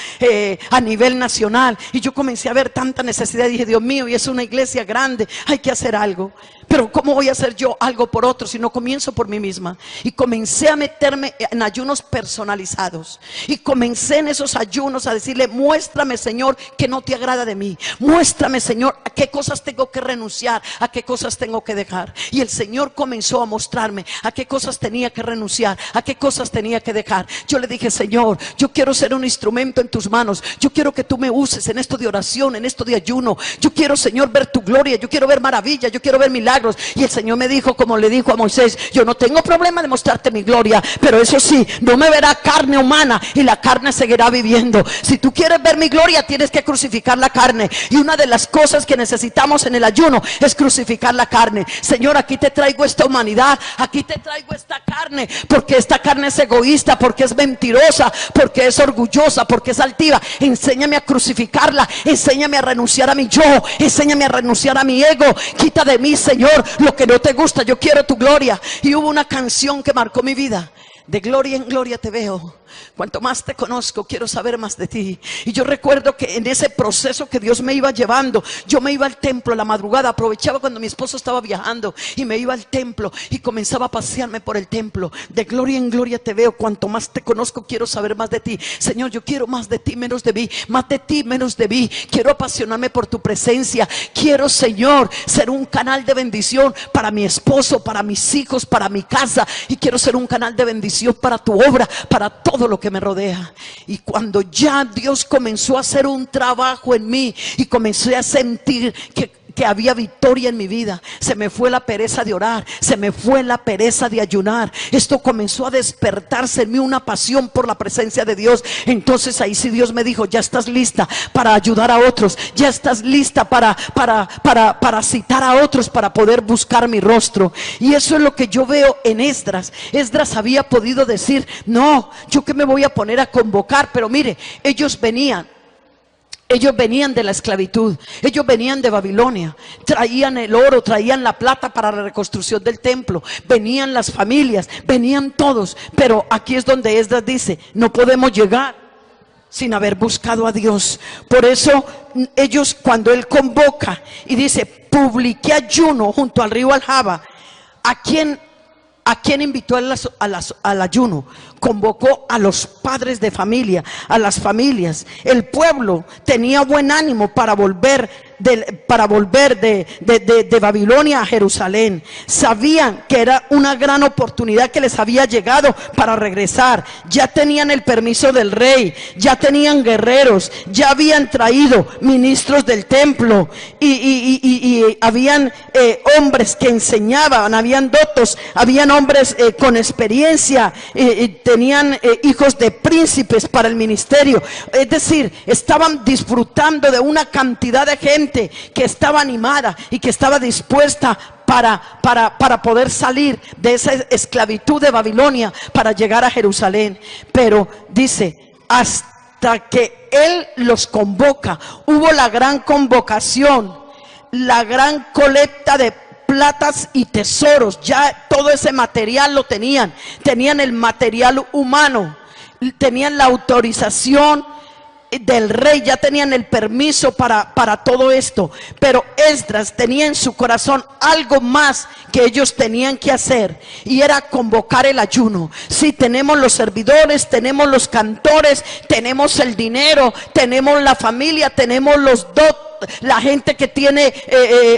a nivel nacional. Y yo comencé a ver tanta necesidad y dije, Dios mío, y es una iglesia grande, hay que hacer algo. Pero ¿cómo voy a hacer yo algo por otro si no comienzo por mí misma? Y comencé a meterme en ayunos personalizados. Y comencé en esos ayunos a decirle, muéstrame, Señor, que no te agrada de mí. Muéstrame, Señor, a qué cosas tengo que renunciar, a qué cosas tengo que dejar. Y el Señor comenzó a mostrarme a qué cosas tenía que renunciar, a qué cosas tenía que dejar. Yo le dije, Señor, yo quiero ser un instrumento en tus manos. Yo quiero que tú me uses en esto de oración, en esto de ayuno. Yo quiero, Señor, ver tu gloria. Yo quiero ver maravillas, yo quiero ver milagros. Y el Señor me dijo, como le dijo a Moisés, yo no tengo problema de mostrarte mi gloria, pero eso sí, no me verá carne humana y la carne seguirá viviendo. Si tú quieres ver mi gloria, tienes que crucificar la carne. Y una de las cosas que necesitamos en el ayuno es crucificar la carne. Señor, aquí te traigo esta humanidad, aquí te traigo esta carne, porque esta carne es egoísta, porque es mentirosa, porque es orgullosa, porque es altiva. Enséñame a crucificarla, enséñame a renunciar a mi yo, enséñame a renunciar a mi ego. Quita de mí, Señor, lo que no te gusta. Yo quiero tu gloria. Y hubo una canción que marcó mi vida: de gloria en gloria te veo, cuanto más te conozco quiero saber más de ti. Y yo recuerdo que en ese proceso que Dios me iba llevando, yo me iba al templo a la madrugada, aprovechaba cuando mi esposo estaba viajando y me iba al templo y comenzaba a pasearme por el templo. De gloria en gloria te veo, cuanto más te conozco quiero saber más de ti. Señor, yo quiero más de ti, menos de mí, más de ti, menos de mí. Quiero apasionarme por tu presencia. Quiero, Señor, ser un canal de bendición para mi esposo, para mis hijos, para mi casa. Y quiero ser un canal de bendición para tu obra, para todo lo que me rodea. Y cuando ya Dios comenzó a hacer un trabajo en mí y comencé a sentir que había victoria en mi vida, se me fue la pereza de orar, se me fue la pereza de ayunar. Esto comenzó a despertarse en mí una pasión por la presencia de Dios. Entonces ahí sí Dios me dijo, ya estás lista para ayudar a otros, ya estás lista para citar a otros, para poder buscar mi rostro. Y eso es lo que yo veo en Esdras. Esdras había podido decir, no, yo que me voy a poner a convocar, pero mire, ellos venían de la esclavitud, ellos venían de Babilonia, traían el oro, traían la plata para la reconstrucción del templo, venían las familias, venían todos. Pero aquí es donde Esdras dice, no podemos llegar sin haber buscado a Dios. Por eso ellos, cuando él convoca y dice, publiqué ayuno junto al río Aljaba, ¿a quién invitó al ayuno? Convocó a los padres de familia, a las familias. El pueblo tenía buen ánimo para volver de Babilonia a Jerusalén. Sabían que era una gran oportunidad que les había llegado para regresar. Ya tenían el permiso del rey, ya tenían guerreros, ya habían traído ministros del templo y habían hombres que enseñaban, habían dotos, habían hombres con experiencia, tenían hijos de príncipes para el ministerio. Es decir, estaban disfrutando de una cantidad de gente que estaba animada y que estaba dispuesta para poder salir de esa esclavitud de Babilonia, para llegar a Jerusalén. Pero dice, hasta que él los convoca, hubo la gran convocación, la gran colecta de platas y tesoros. Ya todo ese material lo tenían el material humano, tenían la autorización del rey, ya tenían el permiso para todo esto. Pero Esdras tenía en su corazón algo más que ellos tenían que hacer, y era convocar el ayuno. Sí, tenemos los servidores, tenemos los cantores, tenemos el dinero, tenemos la familia, tenemos los dotes, la gente que tiene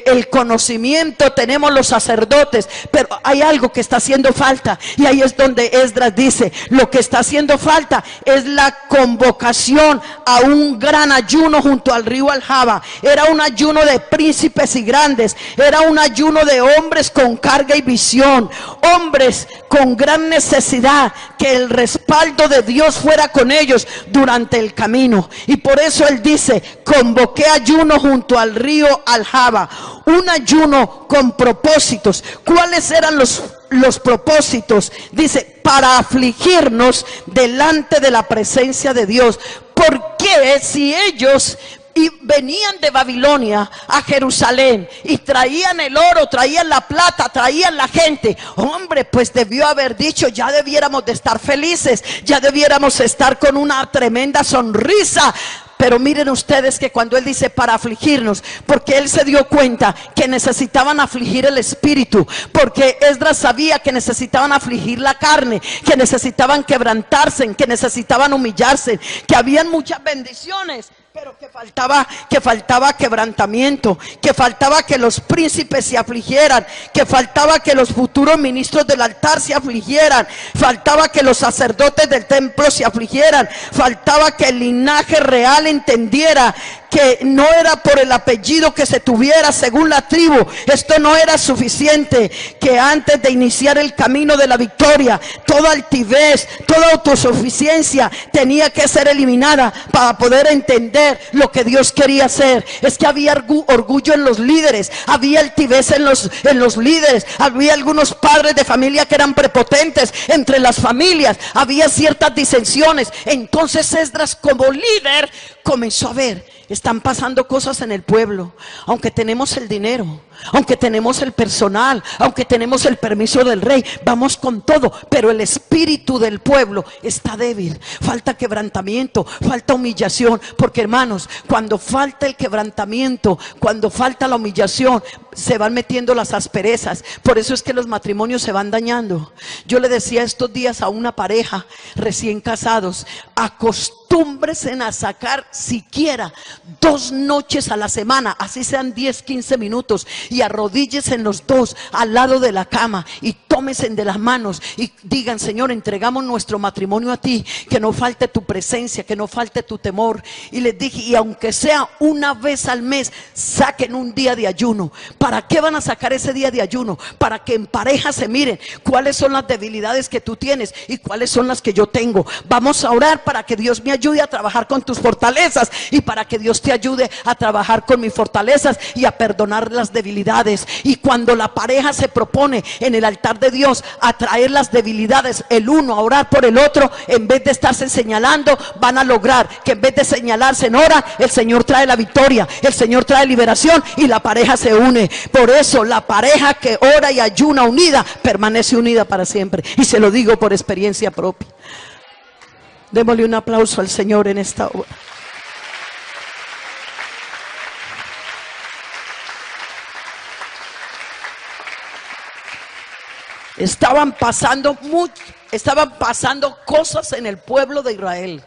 el conocimiento, tenemos los sacerdotes, pero hay algo que está haciendo falta. Y ahí es donde Esdras dice, lo que está haciendo falta es la convocación a un gran ayuno junto al río Aljaba. Era un ayuno de príncipes y grandes, era un ayuno de hombres con carga y visión, hombres con gran necesidad, que el respaldo de Dios fuera con ellos durante el camino. Y por eso él dice, convoqué ayuno ayuno junto al río Aljaba, un ayuno con propósitos. ¿Cuáles eran los propósitos? Dice, para afligirnos delante de la presencia de Dios. ¿Por qué si ellos venían de Babilonia a Jerusalén y traían el oro, traían la plata, traían la gente? Hombre, pues debió haber dicho, ya debiéramos de estar felices, ya debiéramos estar con una tremenda sonrisa. Pero miren ustedes que cuando él dice para afligirnos, porque él se dio cuenta que necesitaban afligir el espíritu, porque Esdras sabía que necesitaban afligir la carne, que necesitaban quebrantarse, que necesitaban humillarse, que habían muchas bendiciones, pero que faltaba quebrantamiento, que faltaba que los príncipes se afligieran, que faltaba que los futuros ministros del altar se afligieran, faltaba que los sacerdotes del templo se afligieran, faltaba que el linaje real entendiera que no era por el apellido que se tuviera según la tribu. Esto no era suficiente, que antes de iniciar el camino de la victoria, toda altivez, toda autosuficiencia tenía que ser eliminada para poder entender lo que Dios quería hacer. Es que había orgullo en los líderes, había altivez en los líderes, había algunos padres de familia que eran prepotentes entre las familias, había ciertas disensiones. Entonces Esdras, como líder, comenzó a ver, están pasando cosas en el pueblo. Aunque tenemos el dinero, aunque tenemos el personal, aunque tenemos el permiso del rey, vamos con todo, pero el espíritu del pueblo está débil. Falta quebrantamiento, falta humillación. Porque hermanos, cuando falta el quebrantamiento, cuando falta la humillación, se van metiendo las asperezas. Por eso es que los matrimonios se van dañando. Yo le decía estos días a una pareja recién casados, acostúmbrense a sacar siquiera 2 noches a la semana, así sean 10, 15 minutos, y arrodíllense en los dos al lado de la cama y tómense de las manos y digan: Señor, entregamos nuestro matrimonio a ti, que no falte tu presencia, que no falte tu temor. Y les dije, y aunque sea una vez al mes, saquen un día de ayuno. ¿Para qué van a sacar ese día de ayuno? Para que en pareja se miren cuáles son las debilidades que tú tienes y cuáles son las que yo tengo. Vamos a orar para que Dios me ayude a trabajar con tus fortalezas, y para que Dios te ayude a trabajar con mis fortalezas y a perdonar las debilidades. Y cuando la pareja se propone en el altar de Dios a traer las debilidades el uno, a orar por el otro, en vez de estarse señalando, van a lograr que en vez de señalarse en hora, el Señor trae la victoria, el Señor trae liberación y la pareja se une. Por eso la pareja que ora y ayuna unida permanece unida para siempre, y se lo digo por experiencia propia. Démosle un aplauso al Señor en esta hora. Estaban pasando cosas en el pueblo de Israel,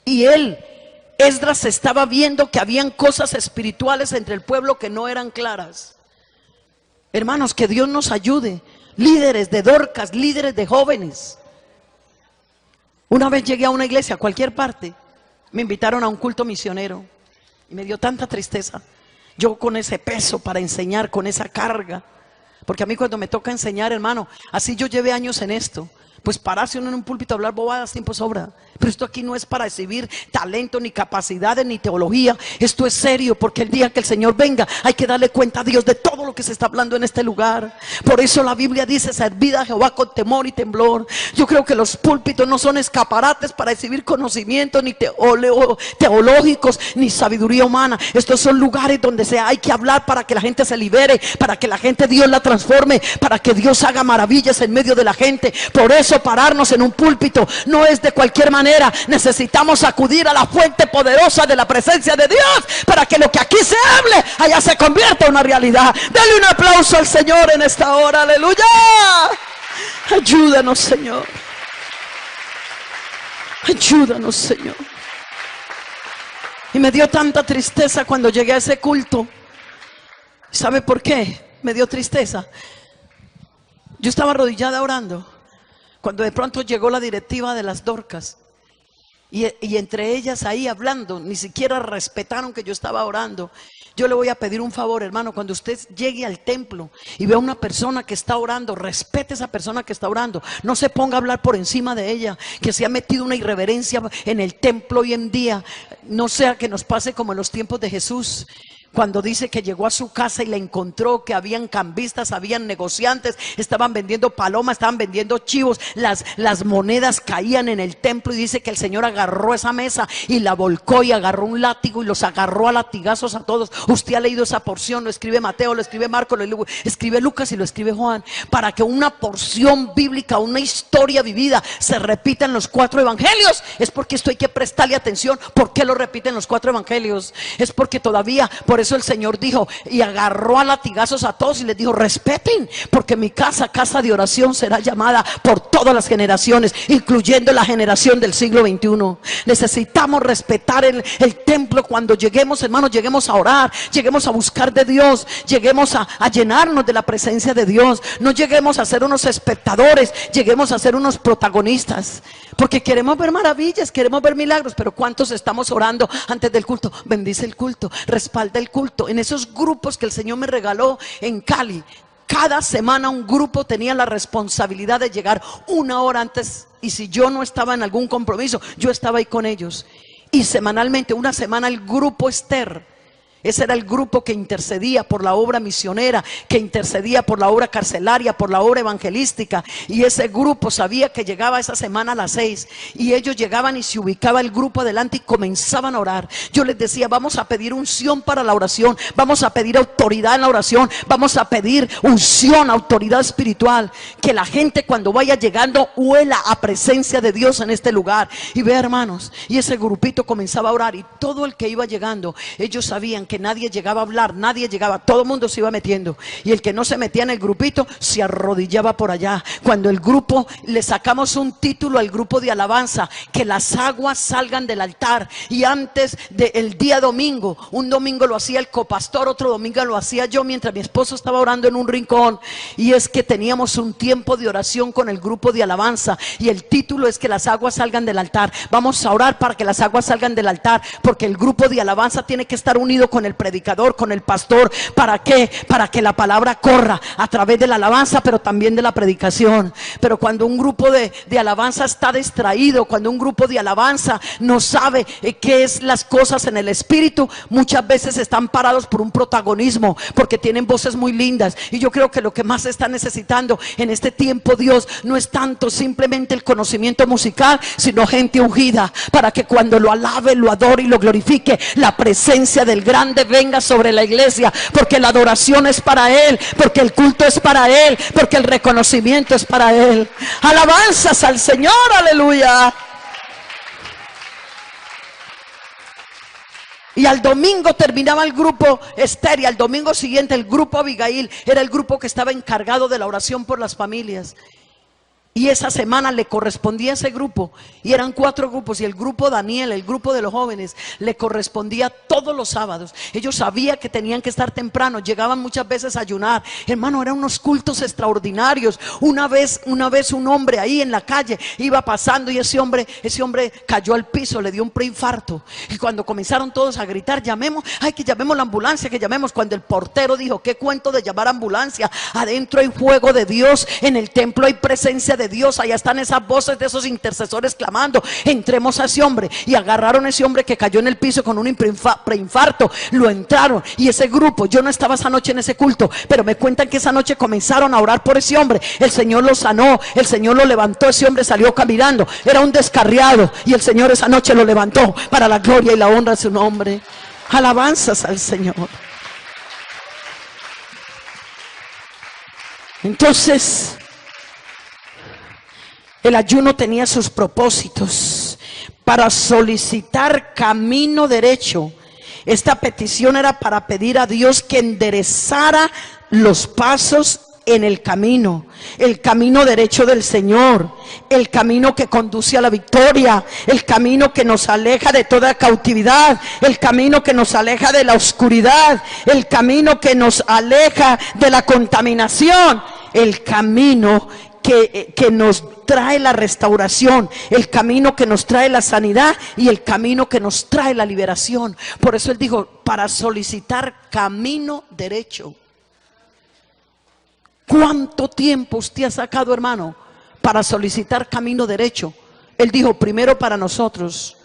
y Esdras estaba viendo que habían cosas espirituales entre el pueblo que no eran claras. Hermanos, que Dios nos ayude, líderes de Dorcas, líderes de jóvenes. Una vez llegué a una iglesia, a cualquier parte, me invitaron a un culto misionero y me dio tanta tristeza. Yo con ese peso para enseñar, con esa carga. Porque a mí cuando me toca enseñar, hermano, así yo llevé años en esto, pues pararse uno en un púlpito a hablar bobadas, tiempo sobra. Pero esto aquí no es para exhibir talento, ni capacidades, ni teología. Esto es serio, porque el día que el Señor venga hay que darle cuenta a Dios de todo lo que se está hablando en este lugar. Por eso la Biblia dice: servid a Jehová con temor y temblor. Yo creo que los púlpitos no son escaparates para exhibir conocimientos ni teológicos, ni sabiduría humana. Estos son lugares donde hay que hablar para que la gente se libere, para que la gente Dios la transforme, para que Dios haga maravillas en medio de la gente. Por eso pararnos en un púlpito no es de cualquier manera. Necesitamos acudir a la fuente poderosa de la presencia de Dios para que lo que aquí se hable allá se convierta en una realidad. Dale un aplauso al Señor en esta hora. Aleluya. Ayúdanos, Señor. Ayúdanos, Señor. Y me dio tanta tristeza cuando llegué a ese culto. ¿Sabe por qué me dio tristeza? Yo estaba arrodillada orando cuando de pronto llegó la directiva de las Dorcas Y entre ellas ahí hablando, ni siquiera respetaron que yo estaba orando. Yo le voy a pedir un favor, hermano, cuando usted llegue al templo y vea una persona que está orando, respete a esa persona que está orando. No se ponga a hablar por encima de ella, que se ha metido una irreverencia en el templo hoy en día. No sea que nos pase como en los tiempos de Jesús, cuando dice que llegó a su casa y la encontró, que habían cambistas, habían negociantes, estaban vendiendo palomas, estaban vendiendo chivos, las monedas caían en el templo, y dice que el Señor agarró esa mesa y la volcó y agarró un látigo y los agarró a latigazos a todos. Usted ha leído esa porción, lo escribe Mateo, lo escribe Marcos, lo escribe Lucas y lo escribe Juan, para que una porción bíblica, una historia vivida se repita en los 4 evangelios. Es porque esto hay que prestarle atención. ¿Por qué lo repiten los 4 evangelios? Es porque todavía, por eso el Señor dijo, y agarró a latigazos a todos y les dijo: respeten, porque mi casa, casa de oración, será llamada por todas las generaciones, incluyendo la generación del siglo XXI. Necesitamos respetar el templo. Cuando lleguemos, hermanos, lleguemos a orar, lleguemos a buscar de Dios, lleguemos a llenarnos de la presencia de Dios. No lleguemos a ser unos espectadores, lleguemos a ser unos protagonistas, porque queremos ver maravillas, queremos ver milagros. Pero ¿cuántos estamos orando antes del culto? Bendice el culto, respalda el culto. En esos grupos que el Señor me regaló en Cali, cada semana un grupo tenía la responsabilidad de llegar 1 hora antes, y si yo no estaba en algún compromiso, yo estaba ahí con ellos. Y semanalmente, una semana, el grupo Esther. Ese era el grupo que intercedía por la obra misionera, que intercedía por la obra carcelaria, por la obra evangelística. Y ese grupo sabía que llegaba esa semana a las 6, y ellos llegaban y se ubicaba el grupo adelante y comenzaban a orar. Yo les decía: vamos a pedir unción para la oración, vamos a pedir autoridad en la oración, vamos a pedir unción, autoridad espiritual, que la gente cuando vaya llegando huela a presencia de Dios en este lugar. Y vea, hermanos, y ese grupito comenzaba a orar, y todo el que iba llegando, ellos sabían que nadie llegaba a hablar, nadie llegaba, todo el mundo se iba metiendo, y el que no se metía en el grupito se arrodillaba por allá. Cuando el grupo, le sacamos un título al grupo de alabanza: que las aguas salgan del altar. Y antes del día domingo, un domingo lo hacía el copastor, otro domingo lo hacía yo, mientras mi esposo estaba orando en un rincón. Y es que teníamos un tiempo de oración con el grupo de alabanza, y el título es: que las aguas salgan del altar. Vamos a orar para que las aguas salgan del altar, porque el grupo de alabanza tiene que estar unido con el predicador, con el pastor. ¿Para qué? Para que la palabra corra a través de la alabanza, pero también de la predicación. Pero cuando un grupo de alabanza está distraído, cuando un grupo de alabanza no sabe qué es las cosas en el espíritu, muchas veces están parados por un protagonismo, porque tienen voces muy lindas. Y yo creo que lo que más está necesitando en este tiempo Dios no es tanto simplemente el conocimiento musical, sino gente ungida, para que cuando lo alabe, lo adore y lo glorifique, la presencia del grande venga sobre la iglesia, porque la adoración es para Él, porque el culto es para Él, porque el reconocimiento es para Él. Alabanzas al Señor, aleluya. Y al domingo terminaba el grupo Esther, y al domingo siguiente el grupo Abigail era el grupo que estaba encargado de la oración por las familias. Y esa semana le correspondía a ese grupo, y eran 4 grupos, y el grupo Daniel, el grupo de los jóvenes, le correspondía todos los sábados. Ellos sabían que tenían que estar temprano, llegaban muchas veces a ayunar. Hermano, eran unos cultos extraordinarios. Una vez un hombre ahí en la calle iba pasando, y ese hombre cayó al piso, le dio un preinfarto. Y cuando comenzaron todos a gritar: llamemos, que llamemos la ambulancia, que llamemos. Cuando el portero dijo: ¿qué cuento de llamar ambulancia? Adentro hay fuego de Dios, en el templo hay presencia de Dios, allá están esas voces de esos intercesores clamando: entremos a ese hombre. Y agarraron a ese hombre que cayó en el piso con un preinfarto, lo entraron. Y ese grupo, yo no estaba esa noche en ese culto, pero me cuentan que esa noche comenzaron a orar por ese hombre. El Señor lo sanó, el Señor lo levantó, ese hombre salió caminando, era un descarriado, y el Señor esa noche lo levantó para la gloria y la honra de su nombre. Alabanzas al Señor. Entonces, el ayuno tenía sus propósitos: para solicitar camino derecho. Esta petición era para pedir a Dios que enderezara los pasos en el camino derecho del Señor, el camino que conduce a la victoria, el camino que nos aleja de toda cautividad, el camino que nos aleja de la oscuridad, el camino que nos aleja de la contaminación, el camino que nos trae la restauración, el camino que nos trae la sanidad y el camino que nos trae la liberación. Por eso Él dijo, para solicitar camino derecho. ¿Cuánto tiempo usted ha sacado, hermano, para solicitar camino derecho? Él dijo primero para nosotros,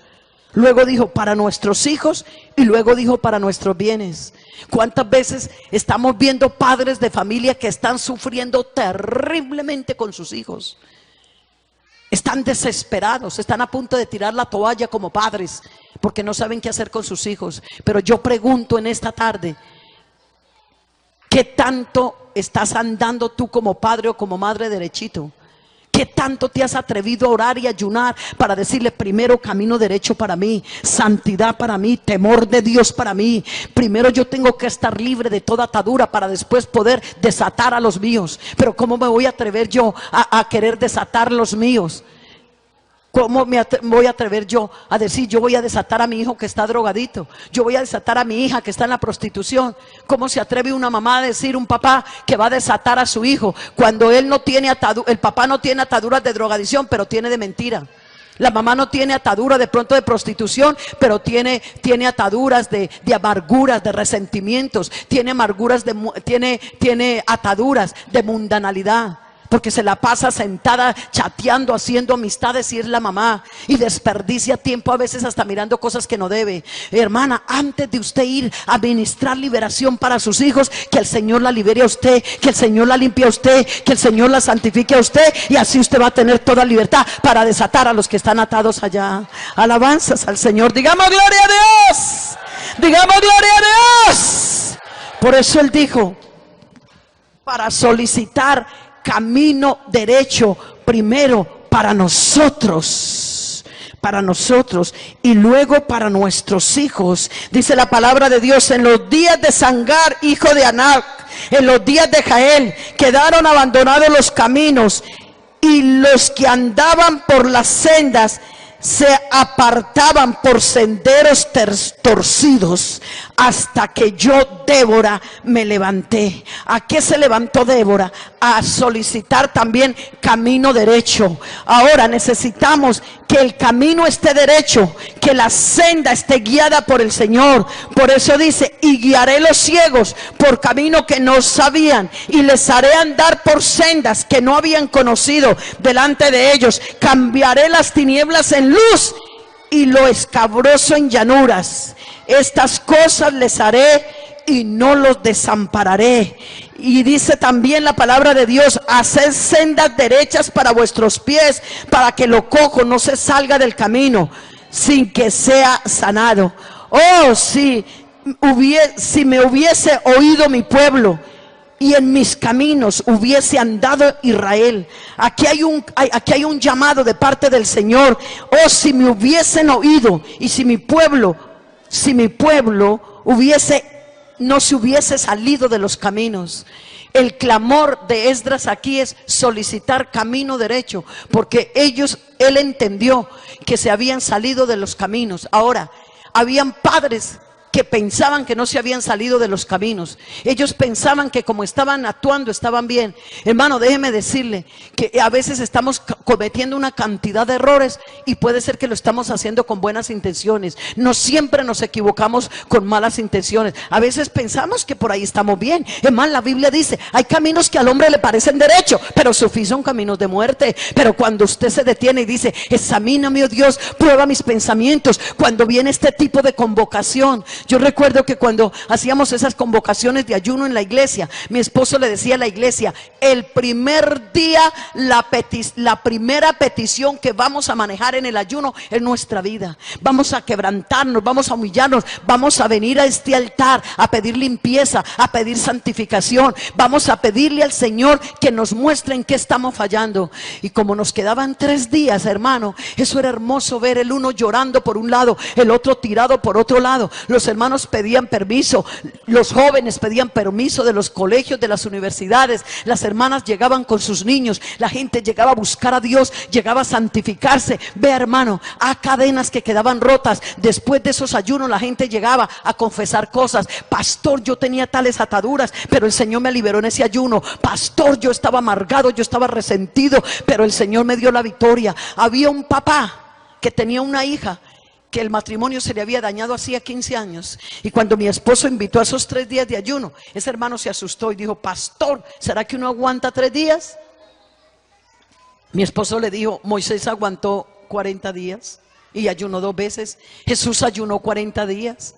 luego dijo para nuestros hijos y luego dijo para nuestros bienes. ¿Cuántas veces estamos viendo padres de familia que están sufriendo terriblemente con sus hijos? Están desesperados, están a punto de tirar la toalla como padres porque no saben qué hacer con sus hijos. Pero yo pregunto en esta tarde, ¿qué tanto estás andando tú como padre o como madre derechito? ¿Qué tanto te has atrevido a orar y ayunar para decirle primero camino derecho para mí, santidad para mí, temor de Dios para mí? Primero yo tengo que estar libre de toda atadura para después poder desatar a los míos. Pero ¿cómo me voy a atrever yo a querer desatar los míos? ¿Cómo me voy a atrever yo a decir, yo voy a desatar a mi hijo que está drogadito? Yo voy a desatar a mi hija que está en la prostitución. ¿Cómo se atreve una mamá a decir, un papá que va a desatar a su hijo cuando él no tiene el papá no tiene ataduras de drogadicción, pero tiene de mentira? La mamá no tiene atadura de pronto de prostitución, pero tiene ataduras de amarguras, de resentimientos, tiene amarguras, tiene ataduras de mundanalidad. Porque se la pasa sentada chateando, haciendo amistades y es la mamá. Y desperdicia tiempo a veces hasta mirando cosas que no debe. Hermana, antes de usted ir a ministrar liberación para sus hijos, que el Señor la libere a usted, que el Señor la limpie a usted, que el Señor la santifique a usted. Y así usted va a tener toda libertad para desatar a los que están atados allá. Alabanzas al Señor. Digamos gloria a Dios. Digamos gloria a Dios. Por eso Él dijo, para solicitar camino derecho primero para nosotros y luego para nuestros hijos. Dice la palabra de Dios, en los días de Sangar, hijo de Anac, en los días de Jael, quedaron abandonados los caminos y los que andaban por las sendas se apartaban por senderos torcidos, hasta que yo, Débora, me levanté. ¿A qué se levantó Débora? A solicitar también camino derecho. Ahora necesitamos que el camino esté derecho, que la senda esté guiada por el Señor. Por eso dice, y guiaré los ciegos por camino que no sabían, y les haré andar por sendas que no habían conocido delante de ellos. Cambiaré las tinieblas en luz y lo escabroso en llanuras. Estas cosas les haré y no los desampararé. Y dice también la palabra de Dios, haced sendas derechas para vuestros pies, para que lo cojo no se salga del camino sin que sea sanado. Oh, si me hubiese oído mi pueblo y en mis caminos hubiese andado Israel. Aquí hay un llamado de parte del Señor. Oh, si me hubiesen oído y si mi pueblo no se hubiese salido de los caminos. El clamor de Esdras aquí es solicitar camino derecho, porque él entendió que se habían salido de los caminos. Ahora, habían padres que pensaban que no se habían salido de los caminos. Ellos pensaban que como estaban actuando estaban bien. Hermano, déjeme decirle que a veces estamos cometiendo una cantidad de errores y puede ser que lo estamos haciendo con buenas intenciones. No siempre nos equivocamos con malas intenciones. A veces pensamos que por ahí estamos bien. Es más, la Biblia dice, hay caminos que al hombre le parecen derechos, pero su fin son caminos de muerte. Pero cuando usted se detiene y dice, examíname, oh Dios, prueba mis pensamientos. Cuando viene este tipo de convocación, yo recuerdo que cuando hacíamos esas convocaciones de ayuno en la iglesia, mi esposo le decía a la iglesia, el primer día, la primera petición que vamos a manejar en el ayuno es nuestra vida. Vamos a quebrantarnos, vamos a humillarnos, vamos a venir a este altar a pedir limpieza, a pedir santificación. Vamos a pedirle al Señor que nos muestre en qué estamos fallando. Y como nos quedaban 3 días, hermano, eso era hermoso ver el uno llorando por un lado, el otro tirado por otro lado. Los hermanos pedían permiso, los jóvenes pedían permiso de los colegios, de las universidades, las hermanas llegaban con sus niños, la gente llegaba a buscar a Dios, llegaba a santificarse. Vea, hermano, a cadenas que quedaban rotas. Después de esos ayunos la gente llegaba a confesar cosas. Pastor, yo tenía tales ataduras, pero el Señor me liberó en ese ayuno. Pastor, yo estaba amargado, yo estaba resentido, pero el Señor me dio la victoria. Había un papá que tenía una hija que el matrimonio se le había dañado hacía 15 años, y cuando mi esposo invitó a esos 3 días de ayuno, ese hermano se asustó y dijo: pastor, ¿será que uno aguanta 3 días? Mi esposo le dijo: Moisés aguantó 40 días y ayunó 2 veces. Jesús ayunó 40 días.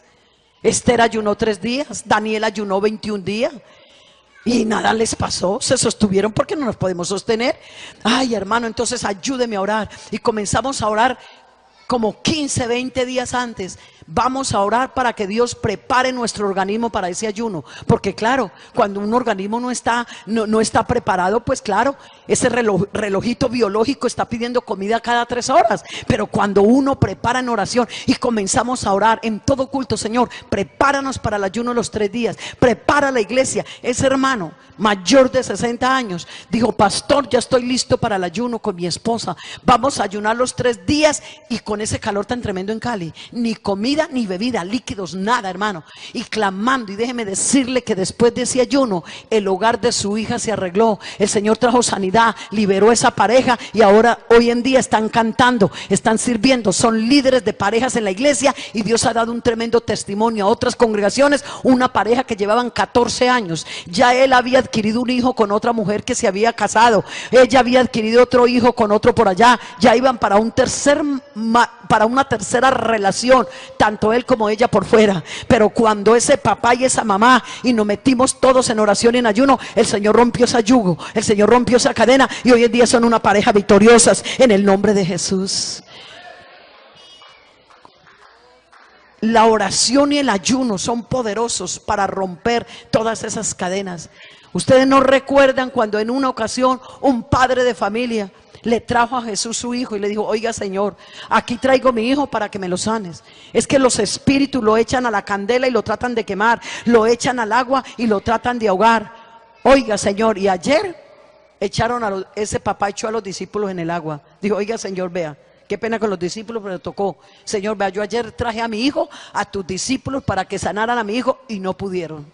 Esther ayunó 3 días. Daniel ayunó 21 días. Y nada les pasó, se sostuvieron porque no nos podemos sostener. Ay, hermano, entonces ayúdeme a orar. Y comenzamos a orar como 15, 20 días antes. Vamos a orar para que Dios prepare nuestro organismo para ese ayuno. Porque claro, cuando un organismo no está preparado, pues claro, ese relojito biológico está pidiendo comida cada 3 horas. Pero cuando uno prepara en oración y comenzamos a orar en todo culto: Señor, prepáranos para el ayuno los 3 días, prepara la iglesia. Ese hermano mayor de 60 años dijo: pastor, ya estoy listo para el ayuno con mi esposa. Vamos a ayunar los 3 días. Y con ese calor tan tremendo en Cali, ni comida ni bebida, líquidos, nada, hermano. Y clamando, y déjeme decirle que después de ese ayuno, el hogar de su hija se arregló. El Señor trajo sanidad, liberó esa pareja, y ahora, hoy en día, están cantando, están sirviendo, son líderes de parejas en la iglesia. Y Dios ha dado un tremendo testimonio a otras congregaciones. Una pareja que llevaban 14 años, ya él había adquirido un hijo con otra mujer que se había casado, ella había adquirido otro hijo con otro por allá, ya iban para una tercera relación, tanto él como ella por fuera. Pero cuando ese papá y esa mamá, y nos metimos todos en oración y en ayuno, el Señor rompió ese yugo, el Señor rompió esa cadena, y hoy en día son una pareja victoriosas en el nombre de Jesús. La oración y el ayuno son poderosos para romper todas esas cadenas. Ustedes no recuerdan cuando en una ocasión un padre de familia le trajo a Jesús su hijo y le dijo: oiga, Señor, aquí traigo mi hijo para que me lo sanes. Es que los espíritus lo echan a la candela y lo tratan de quemar, lo echan al agua y lo tratan de ahogar. Oiga, Señor, y ayer ese papá echó a los discípulos en el agua. Dijo: oiga, Señor, vea, qué pena con los discípulos, pero tocó. Señor, vea, yo ayer traje a mi hijo, a tus discípulos, para que sanaran a mi hijo, y no pudieron.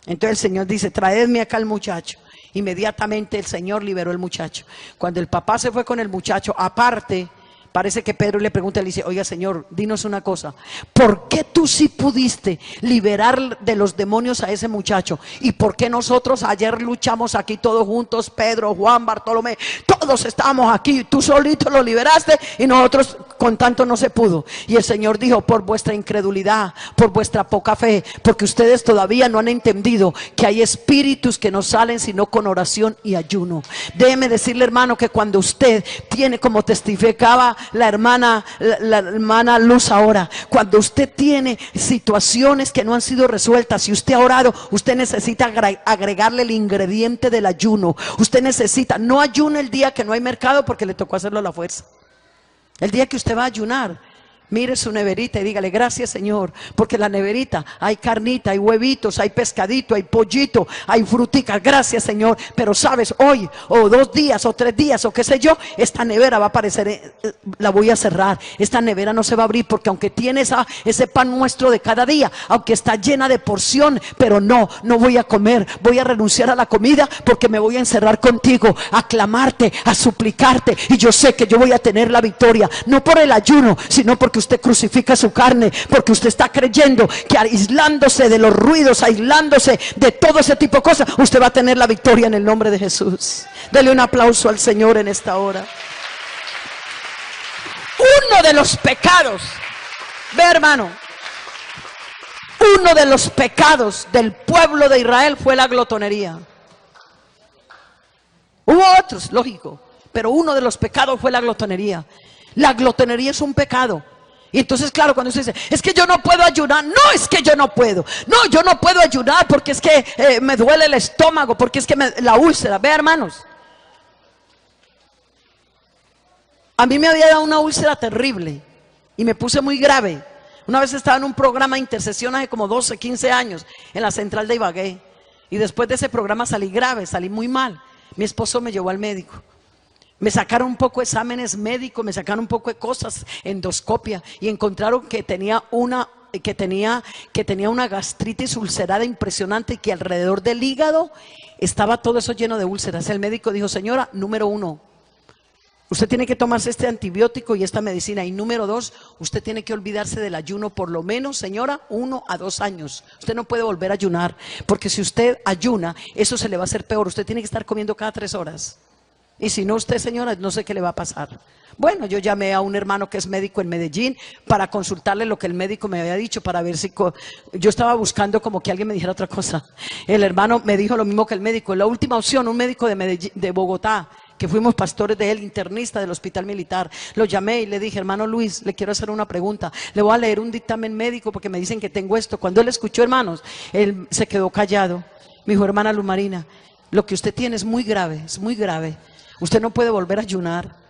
Entonces el Señor dice: traedme acá al muchacho. Inmediatamente el Señor liberó el muchacho. Cuando el papá se fue con el muchacho, aparte, parece que Pedro le pregunta, le dice: oiga, Señor, dinos una cosa, ¿por qué tú sí pudiste liberar de los demonios a ese muchacho? ¿Y por qué nosotros ayer luchamos aquí todos juntos, Pedro, Juan, Bartolomé, todos estábamos aquí, tú solito lo liberaste y nosotros con tanto no se pudo? Y el Señor dijo: por vuestra incredulidad, por vuestra poca fe, porque ustedes todavía no han entendido que hay espíritus que no salen sino con oración y ayuno. Déjeme decirle, hermano, que cuando usted tiene, como testificaba la hermana Luz ahora, cuando usted tiene situaciones que no han sido resueltas, si usted ha orado, usted necesita agregarle el ingrediente del ayuno. Usted necesita, no ayune el día que no hay mercado porque le tocó hacerlo a la fuerza. El día que usted va a ayunar, mire su neverita y dígale: gracias, Señor, porque en la neverita hay carnita, hay huevitos, hay pescadito, hay pollito, hay frutica. Gracias, Señor. Pero sabes, hoy o 2 días o 3 días o qué sé yo, esta nevera va a aparecer, la voy a cerrar. Esta nevera no se va a abrir, porque aunque tiene ese pan nuestro de cada día, aunque está llena de porción, pero no voy a comer, voy a renunciar a la comida, porque me voy a encerrar contigo, a clamarte, a suplicarte, y yo sé que yo voy a tener la victoria, no por el ayuno, sino porque usted crucifica su carne, porque usted está creyendo que aislándose de los ruidos, aislándose de todo ese tipo de cosas, usted va a tener la victoria en el nombre de Jesús. Dele un aplauso al Señor en esta hora. Uno de los pecados, ve, hermano, uno de los pecados del pueblo de Israel fue la glotonería. Hubo otros, lógico, pero uno de los pecados fue la glotonería. La glotonería es un pecado. Y entonces, claro, cuando usted dice: es que yo no puedo ayunar, no es que yo no puedo, no, yo no puedo ayunar porque es que me duele el estómago, porque es que la úlcera. Ve, hermanos, a mí me había dado una úlcera terrible y me puse muy grave, Una vez estaba en un programa de intercesión hace como 12, 15 años en la central de Ibagué. Y después de ese programa salí grave, salí muy mal. Mi esposo me llevó al médico. Me sacaron un poco de exámenes médicos, me sacaron un poco de cosas, endoscopia, y encontraron que tenía una gastritis ulcerada impresionante y que alrededor del hígado estaba todo eso lleno de úlceras. El médico dijo: señora, número 1, usted tiene que tomarse este antibiótico y esta medicina. Y número 2, usted tiene que olvidarse del ayuno por lo menos, señora, 1 a 2 años. Usted no puede volver a ayunar, porque si usted ayuna, eso se le va a hacer peor. Usted tiene que estar comiendo cada 3 horas. Y si no, usted, señora, no sé qué le va a pasar. Bueno, yo llamé a un hermano que es médico en Medellín para consultarle lo que el médico me había dicho, para ver si yo estaba buscando como que alguien me dijera otra cosa. El hermano me dijo lo mismo que el médico. La última opción, un médico de Medellín, de Bogotá, que fuimos pastores de él, internista del hospital militar. Lo llamé y le dije: hermano Luis, le quiero hacer una pregunta. Le voy a leer un dictamen médico porque me dicen que tengo esto. Cuando él escuchó, hermanos, él se quedó callado. Me dijo: hermana Luz Marina, lo que usted tiene es muy grave, es muy grave. Usted no puede volver a ayunar.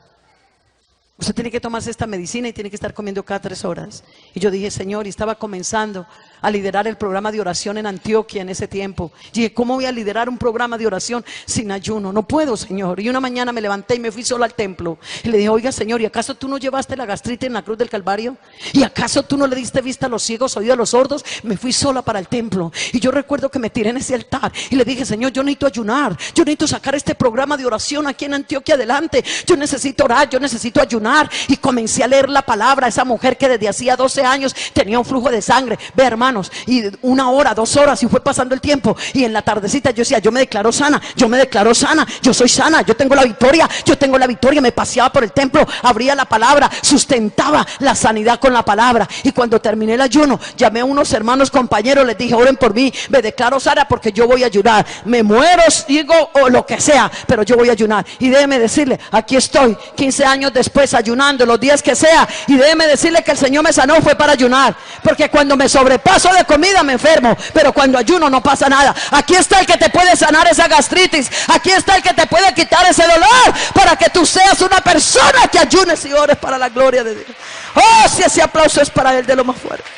Usted tiene que tomarse esta medicina y tiene que estar comiendo cada 3 horas. Y yo dije: Señor, y estaba comenzando a liderar el programa de oración en Antioquia en ese tiempo. Y dije: ¿cómo voy a liderar un programa de oración sin ayuno? No puedo, Señor. Y una mañana me levanté y me fui sola al templo. Y le dije: oiga, Señor, ¿y acaso tú no llevaste la gastritis en la cruz del Calvario? ¿Y acaso tú no le diste vista a los ciegos, oído a los sordos? Me fui sola para el templo. Y yo recuerdo que me tiré en ese altar y le dije: Señor, yo necesito ayunar. Yo necesito sacar este programa de oración aquí en Antioquia adelante. Yo necesito orar, yo necesito ayunar. Y comencé a leer la palabra. Esa mujer que desde hacía 12 años tenía un flujo de sangre, ve, hermanos, y 1 hora, 2 horas, y fue pasando el tiempo, y en la tardecita yo decía: yo me declaro sana, yo me declaro sana, yo soy sana, yo tengo la victoria, yo tengo la victoria. Me paseaba por el templo, abría la palabra, sustentaba la sanidad con la palabra. Y cuando terminé el ayuno, llamé a unos hermanos compañeros, les dije: oren por mí, me declaro sana porque yo voy a ayunar. Me muero, digo, o lo que sea, pero yo voy a ayunar. Y déjeme decirle, aquí estoy 15 años después ayunando los días que sea, y déjeme decirle que el Señor me sanó fue para ayunar, porque cuando me sobrepaso de comida me enfermo, pero cuando ayuno no pasa nada. Aquí está el que te puede sanar esa gastritis, aquí está el que te puede quitar ese dolor, para que tú seas una persona que ayunes y ores para la gloria de Dios. Oh, si ese aplauso es para él, de lo más fuerte.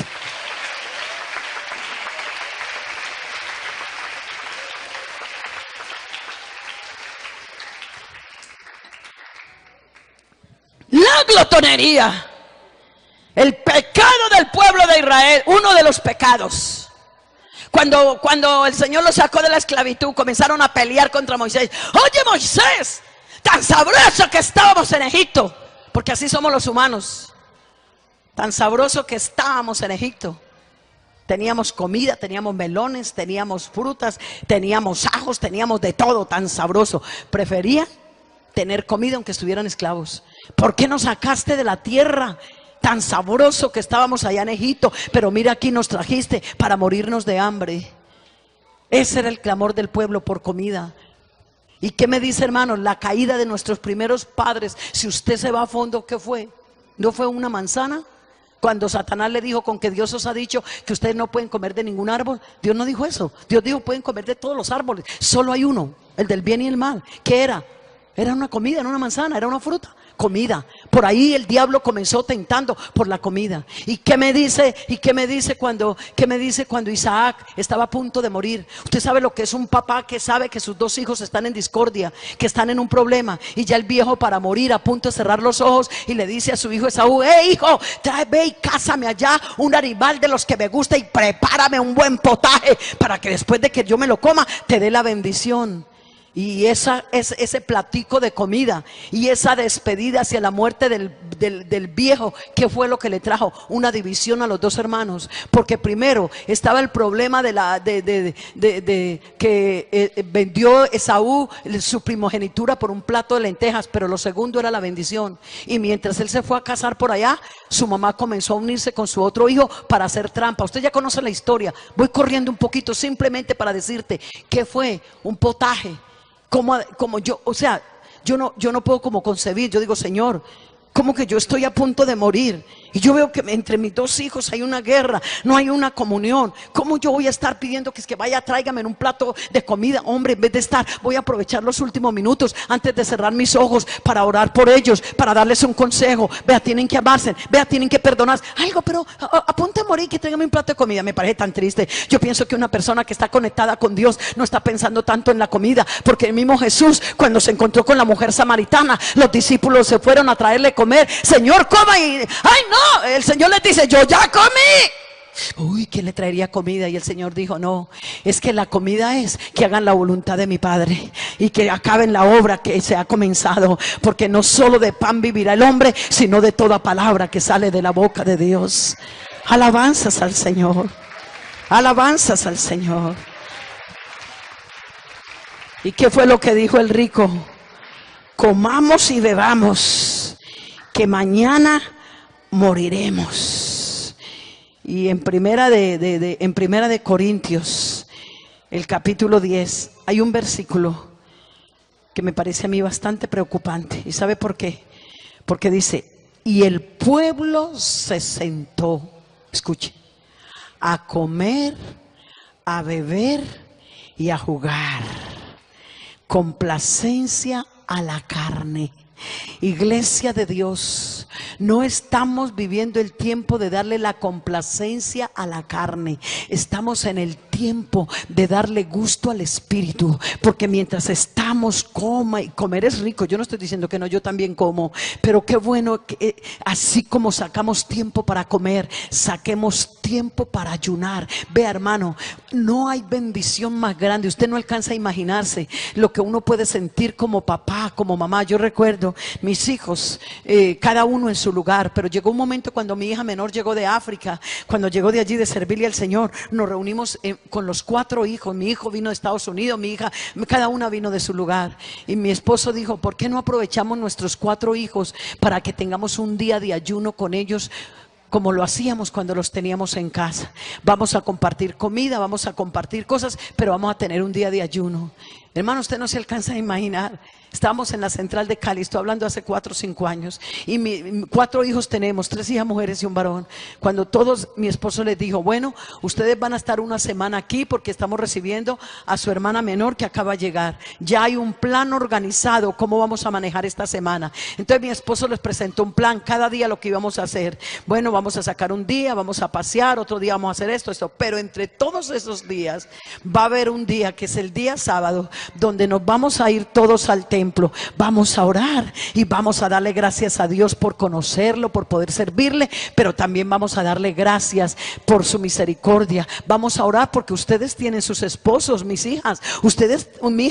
La glotonería, el pecado del pueblo de Israel, uno de los pecados. Cuando el Señor los sacó de la esclavitud, comenzaron a pelear contra Moisés. Oye, Moisés, tan sabroso que estábamos en Egipto, porque así somos los humanos. Tan sabroso que estábamos en Egipto. Teníamos comida, teníamos melones, teníamos frutas, teníamos ajos, teníamos de todo, tan sabroso. Prefería tener comida aunque estuvieran esclavos. ¿Por qué nos sacaste de la tierra? Tan sabroso que estábamos allá en Egipto, pero mira, aquí nos trajiste para morirnos de hambre. Ese era el clamor del pueblo por comida. ¿Y qué me dice, hermano? La caída de nuestros primeros padres, si usted se va a fondo, ¿qué fue? ¿No fue una manzana? Cuando Satanás le dijo: con que Dios os ha dicho que ustedes no pueden comer de ningún árbol. Dios no dijo eso. Dios dijo: pueden comer de todos los árboles, solo hay uno, el del bien y el mal. ¿Qué era? Era una comida, no una manzana, era una fruta. Comida. Por ahí el diablo comenzó tentando por la comida. ¿Y qué me dice? Cuando Isaac estaba a punto de morir? Usted sabe lo que es un papá que sabe que sus 2 hijos están en discordia, que están en un problema, y ya el viejo para morir, a punto de cerrar los ojos, y le dice a su hijo Esaú: hijo, ve y cásame allá un animal de los que me gusta y prepárame un buen potaje para que después de que yo me lo coma te dé la bendición. Y ese platico de comida y esa despedida hacia la muerte del viejo, ¿qué fue lo que le trajo? Una división a los 2 hermanos. Porque primero estaba el problema que vendió Esaú su primogenitura por un plato de lentejas, pero lo segundo era la bendición. Y mientras él se fue a casar por allá, su mamá comenzó a unirse con su otro hijo para hacer trampa. Usted ya conoce la historia. Voy corriendo un poquito simplemente para decirte que fue un potaje. Como yo, o sea, yo no puedo como concebir. Yo digo: Señor, como que yo estoy a punto de morir y yo veo que entre mis dos hijos hay una guerra, no hay una comunión. ¿Cómo yo voy a estar pidiendo que es que vaya, tráigame en un plato de comida? Hombre, en vez de estar, voy a aprovechar los últimos minutos antes de cerrar mis ojos para orar por ellos, para darles un consejo. Vea, tienen que amarse, vea, tienen que perdonar algo, pero a punto de morir, que tráigame un plato de comida. Me parece tan triste. Yo pienso que una persona que está conectada con Dios no está pensando tanto en la comida, porque el mismo Jesús, cuando se encontró con la mujer samaritana, los discípulos se fueron a traerle comer. Señor, coma. Y ay, no, el Señor les dice, yo ya comí. Uy, ¿quién le traería comida? Y el Señor dijo, no, es que la comida es que hagan la voluntad de mi Padre y que acaben la obra que se ha comenzado, porque no solo de pan vivirá el hombre, sino de toda palabra que sale de la boca de Dios. Alabanzas al Señor, alabanzas al Señor. ¿Y qué fue lo que dijo el rico? Comamos y bebamos, que mañana moriremos. Y en primera de Corintios, el capítulo 10, hay un versículo que me parece a mí bastante preocupante. ¿Y sabe por qué? Porque dice, y el pueblo se sentó, escuche, a comer, a beber y a jugar, complacencia a la carne. Iglesia de Dios, no estamos viviendo el tiempo de darle la complacencia a la carne. Estamos en el tiempo de darle gusto al Espíritu, porque mientras estamos, coma, y comer es rico. Yo no estoy diciendo que no, yo también como, pero qué bueno que así como sacamos tiempo para comer, saquemos tiempo para ayunar. Vea, hermano, no hay bendición más grande. Usted no alcanza a imaginarse lo que uno puede sentir como papá, como mamá. Yo recuerdo mis hijos, cada uno en su lugar, pero llegó un momento cuando mi hija menor llegó de África, cuando llegó de allí de servirle al Señor, nos reunimos con los 4 hijos. Mi hijo vino de Estados Unidos, mi hija, cada una vino de su lugar, y mi esposo dijo, ¿por qué no aprovechamos nuestros 4 hijos para que tengamos un día de ayuno con ellos, como lo hacíamos cuando los teníamos en casa? Vamos a compartir comida, vamos a compartir cosas, pero vamos a tener un día de ayuno. Hermano, usted no se alcanza a imaginar. Estábamos en la central de Cali, estoy hablando hace 4 o 5 años, y 4 hijos tenemos, 3 hijas mujeres y un varón. Cuando todos, mi esposo les dijo, bueno, ustedes van a estar una semana aquí porque estamos recibiendo a su hermana menor que acaba de llegar. Ya hay un plan organizado, cómo vamos a manejar esta semana. Entonces mi esposo les presentó un plan, cada día lo que íbamos a hacer. Bueno, vamos a sacar un día, vamos a pasear, otro día vamos a hacer esto, pero entre todos esos días va a haber un día que es el día sábado, donde nos vamos a ir todos al templo, vamos a orar y vamos a darle gracias a Dios por conocerlo, por poder servirle, pero también vamos a darle gracias por su misericordia. Vamos a orar porque ustedes tienen sus esposos, mis hijas, ustedes, mi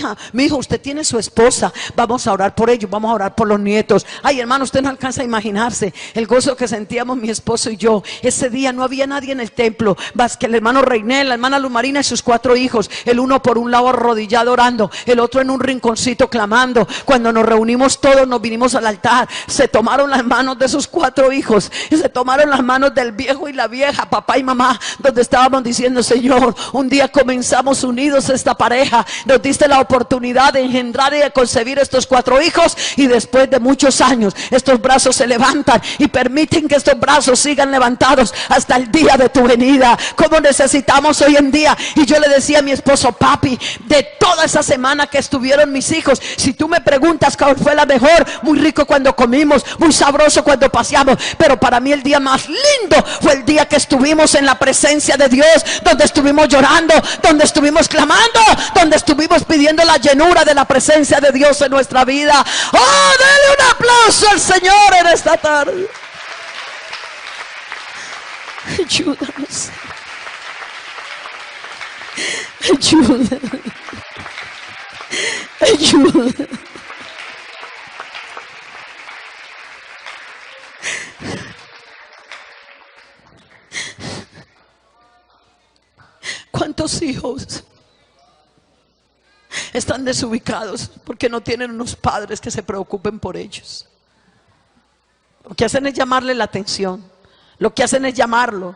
hijo, usted tiene su esposa. Vamos a orar por ellos, vamos a orar por los nietos. Ay, hermano, usted no alcanza a imaginarse el gozo que sentíamos mi esposo y yo. Ese día no había nadie en el templo más que el hermano Reinel, la hermana Lumarina y sus 4 hijos, el uno por un lado arrodillado orando, el otro en un rinconcito clamando. Cuando nos reunimos todos, nos vinimos al altar, se tomaron las manos de sus 4 hijos y se tomaron las manos del viejo y la vieja, papá y mamá, donde estábamos diciendo, Señor, un día comenzamos unidos esta pareja, nos diste la oportunidad de engendrar y de concebir estos 4 hijos, y después de muchos años estos brazos se levantan y permiten que estos brazos sigan levantados hasta el día de tu venida. Como necesitamos hoy en día. Y yo le decía a mi esposo, papi, de toda esa semana que estuvieron mis hijos, si tú me preguntas cuál fue la mejor, muy rico cuando comimos, muy sabroso cuando paseamos, pero para mí el día más lindo fue el día que estuvimos en la presencia de Dios, donde estuvimos llorando, donde estuvimos clamando, donde estuvimos pidiendo la llenura de la presencia de Dios en nuestra vida. Oh, dele un aplauso al Señor en esta tarde. Ayúdanos, ayúdanos, ayúdanos. ¿Cuántos hijos están desubicados porque no tienen unos padres que se preocupen por ellos? Lo que hacen es llamarle la atención, lo que hacen es llamarlo,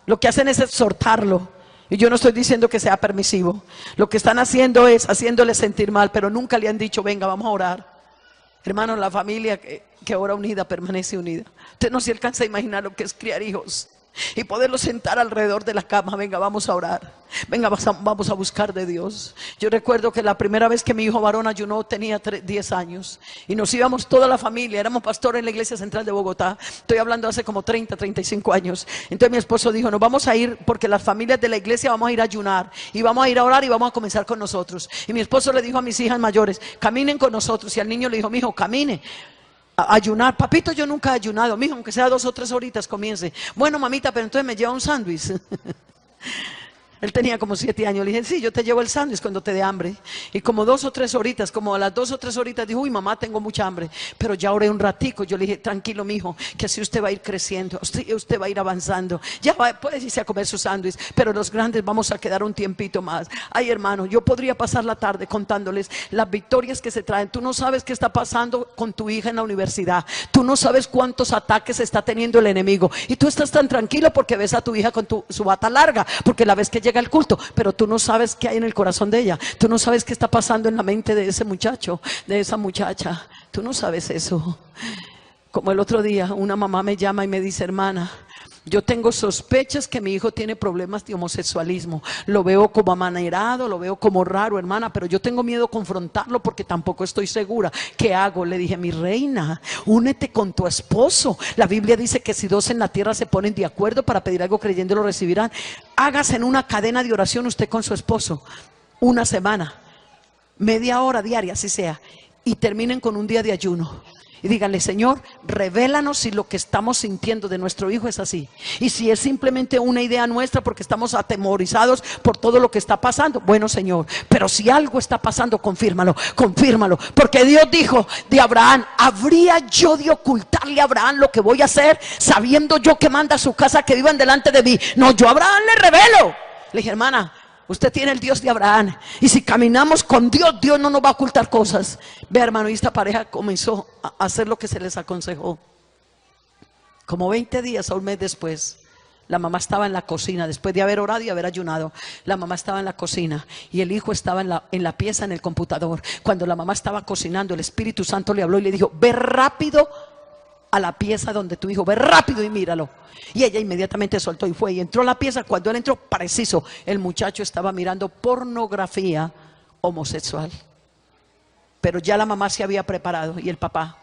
lo que hacen es exhortarlo. Y yo no estoy diciendo que sea permisivo. Lo que están haciendo es haciéndole sentir mal, pero nunca le han dicho, venga, vamos a orar. Hermanos, la familia que ora unida permanece unida. Usted no se alcanza a imaginar lo que es criar hijos y poderlos sentar alrededor de la cama. Venga, vamos a orar. Venga, vamos a buscar de Dios. Yo recuerdo que la primera vez que mi hijo varón ayunó tenía 10 años y nos íbamos toda la familia. Éramos pastores en la iglesia central de Bogotá. Estoy hablando hace como 35 años. Entonces mi esposo dijo: nos vamos a ir porque las familias de la iglesia vamos a ir a ayunar y vamos a ir a orar y vamos a comenzar con nosotros. Y mi esposo le dijo a mis hijas mayores: caminen con nosotros. Y al niño le dijo: mijo, camine a ayunar. Papito, yo nunca he ayunado. Mijo, aunque sea 2 o 3 horitas comience. Bueno, mamita, pero entonces me lleva un sándwich. Él tenía como 7 años. Le dije: sí, yo te llevo el sándwich cuando te dé hambre. Y como 2 o 3 horitas, como a las 2 o 3 horitas dijo: uy, mamá, tengo mucha hambre. Pero ya oré un ratico. Yo le dije: tranquilo, mijo, que así usted va a ir creciendo, usted va a ir avanzando. Ya puede irse a comer su sándwich, pero los grandes vamos a quedar un tiempito más. Ay, hermano, yo podría pasar la tarde contándoles las victorias que se traen. Tú no sabes qué está pasando con tu hija en la universidad. Tú no sabes cuántos ataques está teniendo el enemigo. Y tú estás tan tranquilo porque ves a tu hija con su bata larga, porque la ves que llega al culto, pero tú no sabes qué hay en el corazón de ella. Tú no sabes qué está pasando en la mente de ese muchacho, de esa muchacha. Tú no sabes eso. Como el otro día una mamá me llama y me dice: hermana, yo tengo sospechas que mi hijo tiene problemas de homosexualismo. Lo veo como amanerado, lo veo como raro, hermana, pero yo tengo miedo a confrontarlo porque tampoco estoy segura. ¿Qué hago? Le dije: mi reina, únete con tu esposo. La Biblia dice que si 2 en la tierra se ponen de acuerdo para pedir algo creyendo lo recibirán. Hágase en una cadena de oración usted con su esposo, 1 semana, media hora diaria, así sea, y terminen con un día de ayuno. Y díganle: Señor, revélanos si lo que estamos sintiendo de nuestro hijo es así. Y si es simplemente una idea nuestra porque estamos atemorizados por todo lo que está pasando. Bueno, Señor, pero si algo está pasando, confírmalo, confírmalo. Porque Dios dijo de Abraham: ¿habría yo de ocultarle a Abraham lo que voy a hacer, sabiendo yo que manda a su casa que vivan delante de mí? No, yo a Abraham le revelo. Le dije: hermana, usted tiene el Dios de Abraham, y si caminamos con Dios, Dios no nos va a ocultar cosas. Ve, hermano, y esta pareja comenzó a hacer lo que se les aconsejó. Como 20 días o un mes después, la mamá estaba en la cocina, después de haber orado y haber ayunado. La mamá estaba en la cocina y el hijo estaba en la pieza, en el computador. Cuando la mamá estaba cocinando, el Espíritu Santo le habló y le dijo: ve rápido a la pieza donde tu hijo, ve rápido y míralo. Y ella inmediatamente soltó y fue y entró a la pieza. Cuando él entró, preciso, el muchacho estaba mirando pornografía homosexual. Pero ya la mamá se había preparado y el papá: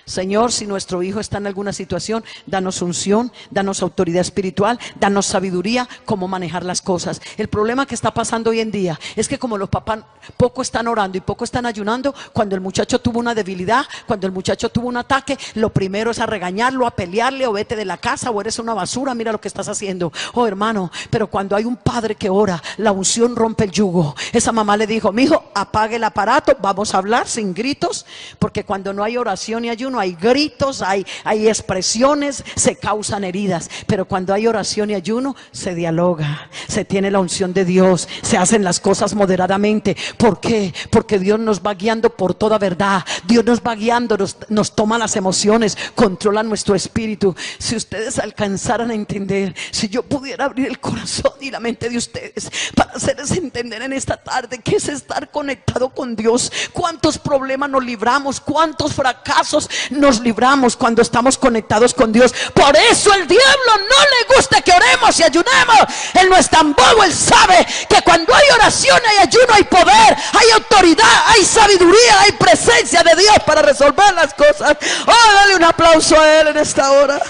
Señor, si nuestro hijo está en alguna situación, danos unción, danos autoridad espiritual, danos sabiduría, cómo manejar las cosas. El problema que está pasando hoy en día es que como los papás poco están orando y poco están ayunando, cuando el muchacho tuvo una debilidad, cuando el muchacho tuvo un ataque, lo primero es a regañarlo, a pelearle, o vete de la casa, o eres una basura, mira lo que estás haciendo. Oh, hermano, pero cuando hay un padre que ora, la unción rompe el yugo. Esa mamá le dijo: mijo, apague el aparato, vamos a hablar sin gritos, porque cuando no hay oración y ayuno, hay gritos, hay expresiones, se causan heridas. Pero cuando hay oración y ayuno, se dialoga, se tiene la unción de Dios, se hacen las cosas moderadamente. ¿Por qué? Porque Dios nos va guiando por toda verdad. Dios nos va guiando, nos toma las emociones, controla nuestro espíritu. Si ustedes alcanzaran a entender, si yo pudiera abrir el corazón y la mente de ustedes para hacerles entender en esta tarde qué es estar conectado con Dios, cuántos problemas nos libramos, cuántos fracasos nos libramos cuando estamos conectados con Dios. Por eso el diablo no le gusta que oremos y ayunemos. Él no es tan bobo, él sabe que cuando hay oración, hay ayuno, hay poder, hay autoridad, hay sabiduría, hay presencia de Dios para resolver las cosas. Oh, dale un aplauso a él en esta hora.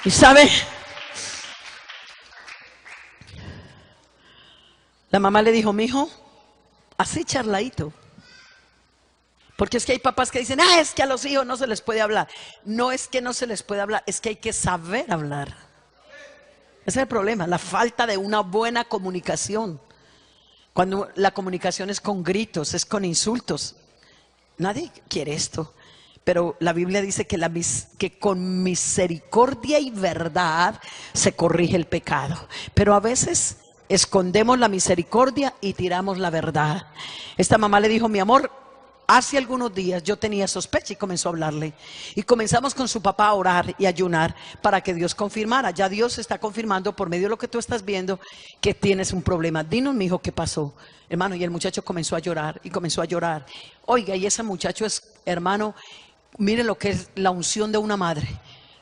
Y sabe, la mamá le dijo: mijo, así charladito. Porque es que hay papás que dicen: es que a los hijos no se les puede hablar. No es que no se les puede hablar, es que hay que saber hablar. Ese es el problema, la falta de una buena comunicación. Cuando la comunicación es con gritos, es con insultos. Nadie quiere esto. Pero la Biblia dice que con misericordia y verdad se corrige el pecado. Pero a veces escondemos la misericordia y tiramos la verdad. Esta mamá le dijo: mi amor, hace algunos días yo tenía sospecha y comenzó a hablarle. Y comenzamos con su papá a orar y ayunar para que Dios confirmara. Ya Dios está confirmando por medio de lo que tú estás viendo que tienes un problema. Dinos, mi hijo, ¿qué pasó? Hermano, y el muchacho comenzó a llorar y comenzó a llorar. Oiga, y ese muchacho es, hermano, mire lo que es la unción de una madre.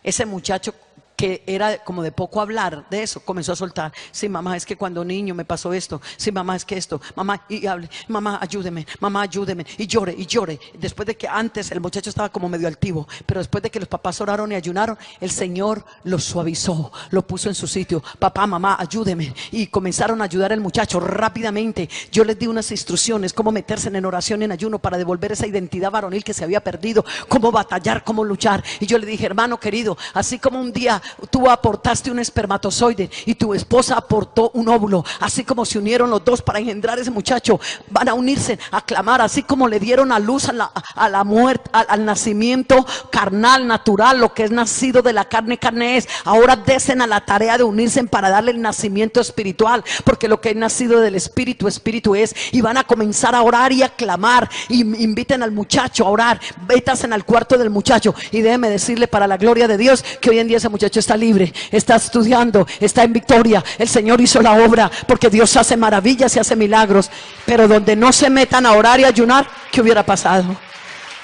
Ese muchacho que era como de poco hablar de eso, comenzó a soltar. Sí, mamá, es que cuando niño me pasó esto. Sí, mamá, es que esto. Mamá, y hable. Mamá, ayúdeme. Mamá, ayúdeme. Y llore, y llore. Después de que antes el muchacho estaba como medio altivo, pero después de que los papás oraron y ayunaron, el Señor lo suavizó, lo puso en su sitio. Papá, mamá, ayúdeme. Y comenzaron a ayudar al muchacho rápidamente. Yo les di unas instrucciones, cómo meterse en oración, en ayuno, para devolver esa identidad varonil que se había perdido, cómo batallar, cómo luchar. Y yo le dije, hermano querido, así como un día tú aportaste un espermatozoide y tu esposa aportó un óvulo, así como se unieron los dos para engendrar ese muchacho, van a unirse a clamar, así como le dieron a luz a la muerte, al nacimiento carnal, natural, lo que es nacido de la carne, carne es. Ahora desen a la tarea de unirse para darle el nacimiento espiritual, porque lo que es nacido del espíritu, espíritu es. Y van a comenzar a orar y a clamar, y inviten al muchacho a orar. Vétasen al cuarto del muchacho y déjeme decirle, para la gloria de Dios, que hoy en día ese muchacho está libre, está estudiando, está en victoria. El Señor hizo la obra, porque Dios hace maravillas y hace milagros. Pero donde no se metan a orar y ayunar, ¿qué hubiera pasado?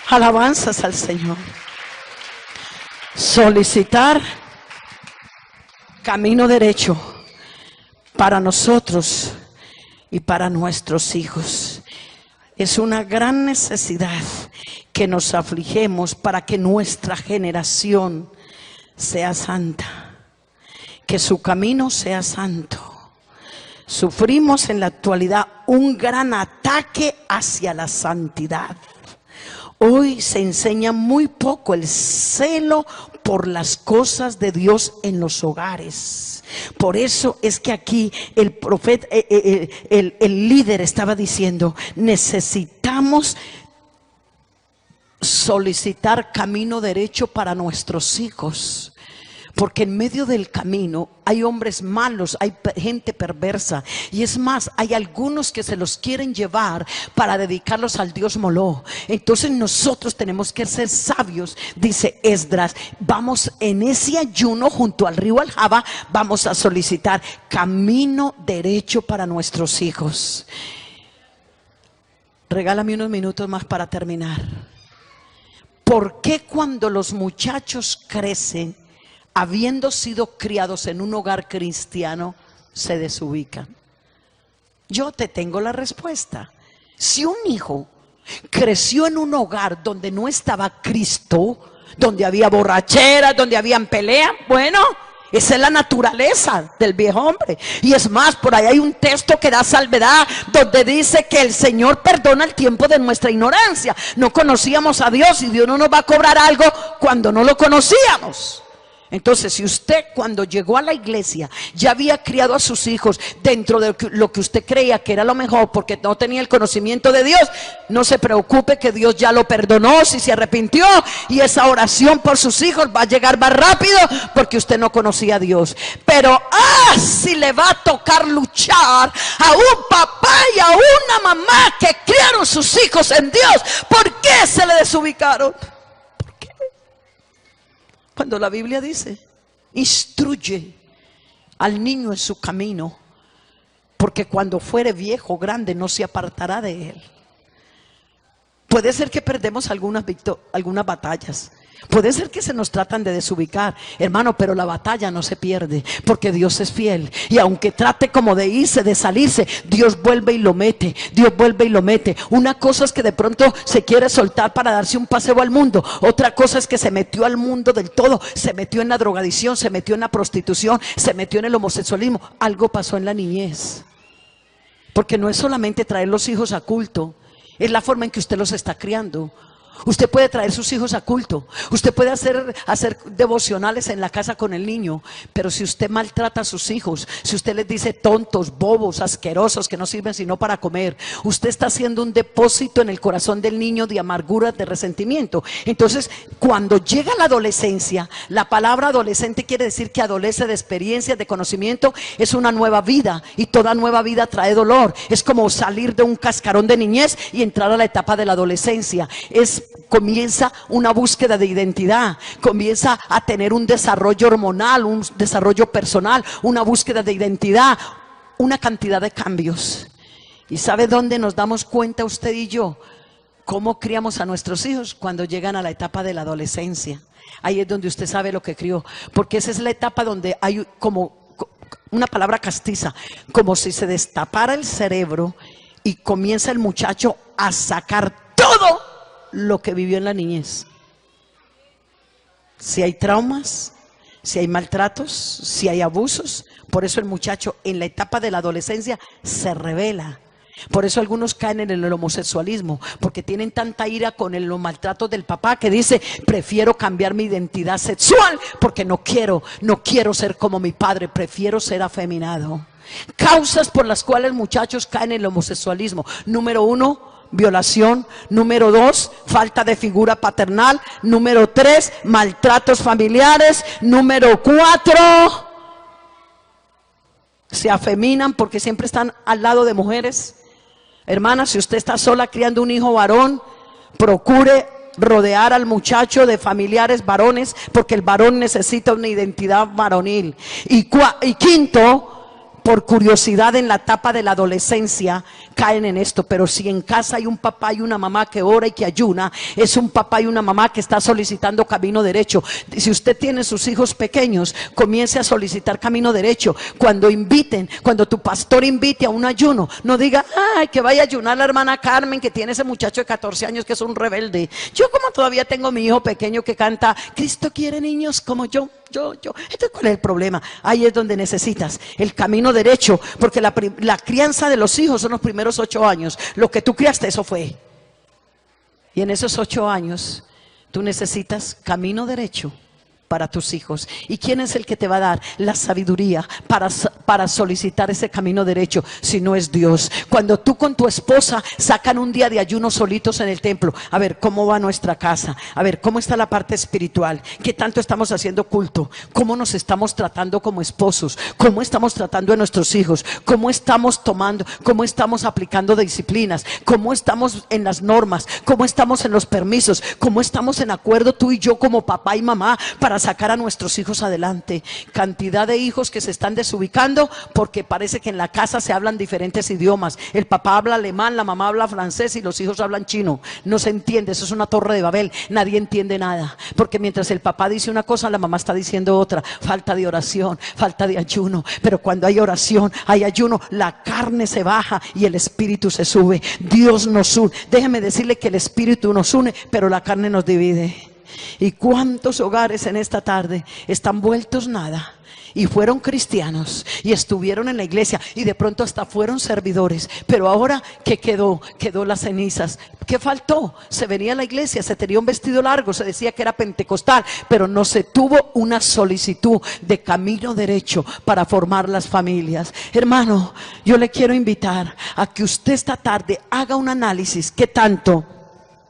Alabanzas al Señor. Solicitar camino derecho para nosotros y para nuestros hijos. Es una gran necesidad que nos afligemos para que nuestra generación sea santa, que su camino sea santo. Sufrimos en la actualidad un gran ataque hacia la santidad. Hoy se enseña muy poco el celo por las cosas de Dios en los hogares. Por eso es que aquí el profeta, el líder estaba diciendo, necesitamos solicitar camino derecho para nuestros hijos. Porque en medio del camino hay hombres malos, hay gente perversa. Y es más, hay algunos que se los quieren llevar para dedicarlos al dios Moló. Entonces nosotros tenemos que ser sabios. Dice Esdras, vamos en ese ayuno junto al río Aljaba, vamos a solicitar camino derecho para nuestros hijos. Regálame unos minutos más para terminar. ¿Por qué cuando los muchachos crecen, habiendo sido criados en un hogar cristiano, se desubican? Yo te tengo la respuesta. Si un hijo creció en un hogar donde no estaba Cristo, donde había borrachera, donde habían peleas, bueno, esa es la naturaleza del viejo hombre. Y es más, por ahí hay un texto que da salvedad, donde dice que el Señor perdona el tiempo de nuestra ignorancia. No conocíamos a Dios y Dios no nos va a cobrar algo cuando no lo conocíamos. Entonces, si usted cuando llegó a la iglesia ya había criado a sus hijos dentro de lo que usted creía que era lo mejor, porque no tenía el conocimiento de Dios, no se preocupe, que Dios ya lo perdonó si se arrepintió, y esa oración por sus hijos va a llegar más rápido porque usted no conocía a Dios. Pero si le va a tocar luchar a un papá y a una mamá que criaron sus hijos en Dios, ¿por qué se le desubicaron? Cuando la Biblia dice, instruye al niño en su camino, porque cuando fuere viejo o grande no se apartará de él. Puede ser que perdemos algunas batallas. Puede ser que se nos tratan de desubicar, hermano, pero la batalla no se pierde, porque Dios es fiel. Y aunque trate como de irse, de salirse, Dios vuelve y lo mete. Dios vuelve y lo mete. Una cosa es que de pronto se quiere soltar para darse un paseo al mundo. Otra cosa es que se metió al mundo del todo. Se metió en la drogadicción, se metió en la prostitución, se metió en el homosexualismo. Algo pasó en la niñez. Porque no es solamente traer los hijos a culto, es la forma en que usted los está criando. Usted puede traer sus hijos a culto, usted puede hacer devocionales en la casa con el niño, pero si usted maltrata a sus hijos, si usted les dice tontos, bobos, asquerosos, que no sirven sino para comer, usted está haciendo un depósito en el corazón del niño de amargura, de resentimiento. Entonces, cuando llega la adolescencia, la palabra adolescente quiere decir que adolece de experiencias, de conocimiento, es una nueva vida, y toda nueva vida trae dolor. Es como salir de un cascarón de niñez y entrar a la etapa de la adolescencia. Comienza una búsqueda de identidad, comienza a tener un desarrollo hormonal, un desarrollo personal, una búsqueda de identidad, una cantidad de cambios. ¿Y sabe dónde nos damos cuenta usted y yo? ¿Cómo criamos a nuestros hijos? Cuando llegan a la etapa de la adolescencia. Ahí es donde usted sabe lo que crió, porque esa es la etapa donde hay como una palabra castiza, como si se destapara el cerebro y comienza el muchacho a sacar todo lo que vivió en la niñez. Si hay traumas, si hay maltratos, si hay abusos, por eso el muchacho en la etapa de la adolescencia se revela. Por eso algunos caen en el homosexualismo, porque tienen tanta ira con los maltratos del papá que dice: prefiero cambiar mi identidad sexual porque no quiero ser como mi padre, prefiero ser afeminado. Causas por las cuales muchachos caen en el homosexualismo: número 1, violación; número 2, falta de figura paternal; número 3, maltratos familiares; número 4, se afeminan porque siempre están al lado de mujeres. Hermana, si usted está sola criando un hijo varón, procure rodear al muchacho de familiares varones, porque el varón necesita una identidad varonil. Y quinto, por curiosidad, en la etapa de la adolescencia caen en esto. Pero si en casa hay un papá y una mamá que ora y que ayuna, es un papá y una mamá que está solicitando camino derecho. Si usted tiene sus hijos pequeños, comience a solicitar camino derecho. Cuando tu pastor invite a un ayuno, no diga: ay, que vaya a ayunar la hermana Carmen, que tiene ese muchacho de 14 años que es un rebelde. Yo, como todavía tengo mi hijo pequeño que canta: Cristo quiere niños como yo. Entonces, ¿cuál es el problema? Ahí es donde necesitas el camino derecho, porque la crianza de los hijos son los primeros 8 años. Lo que tú criaste, eso fue. Y en esos 8 años, tú necesitas camino derecho para tus hijos. ¿Y quién es el que te va a dar la sabiduría para solicitar ese camino derecho? Si no es Dios. Cuando tú con tu esposa sacan un día de ayuno solitos en el templo, a ver cómo va nuestra casa, a ver cómo está la parte espiritual, qué tanto estamos haciendo culto, cómo nos estamos tratando como esposos, cómo estamos tratando a nuestros hijos, cómo estamos tomando, cómo estamos aplicando disciplinas, cómo estamos en las normas, cómo estamos en los permisos, cómo estamos en acuerdo tú y yo como papá y mamá para sacar a nuestros hijos adelante. Cantidad de hijos que se están desubicando porque parece que en la casa se hablan diferentes idiomas. El papá habla alemán, la mamá habla francés y los hijos hablan chino. No se entiende, eso es una torre de Babel. Nadie entiende nada, porque mientras el papá dice una cosa, la mamá está diciendo otra. Falta de oración, falta de ayuno. Pero cuando hay oración, hay ayuno, la carne se baja y el espíritu se sube. Dios nos une. Déjeme decirle que el espíritu nos une, pero la carne nos divide. ¿Y cuántos hogares en esta tarde están vueltos nada? Y fueron cristianos y estuvieron en la iglesia y de pronto hasta fueron servidores, pero ahora ¿qué quedó? Quedó las cenizas. ¿Qué faltó? Se venía a la iglesia, se tenía un vestido largo, se decía que era pentecostal, pero no se tuvo una solicitud de camino derecho para formar las familias. Hermano, yo le quiero invitar a que usted esta tarde haga un análisis. ¿Qué tanto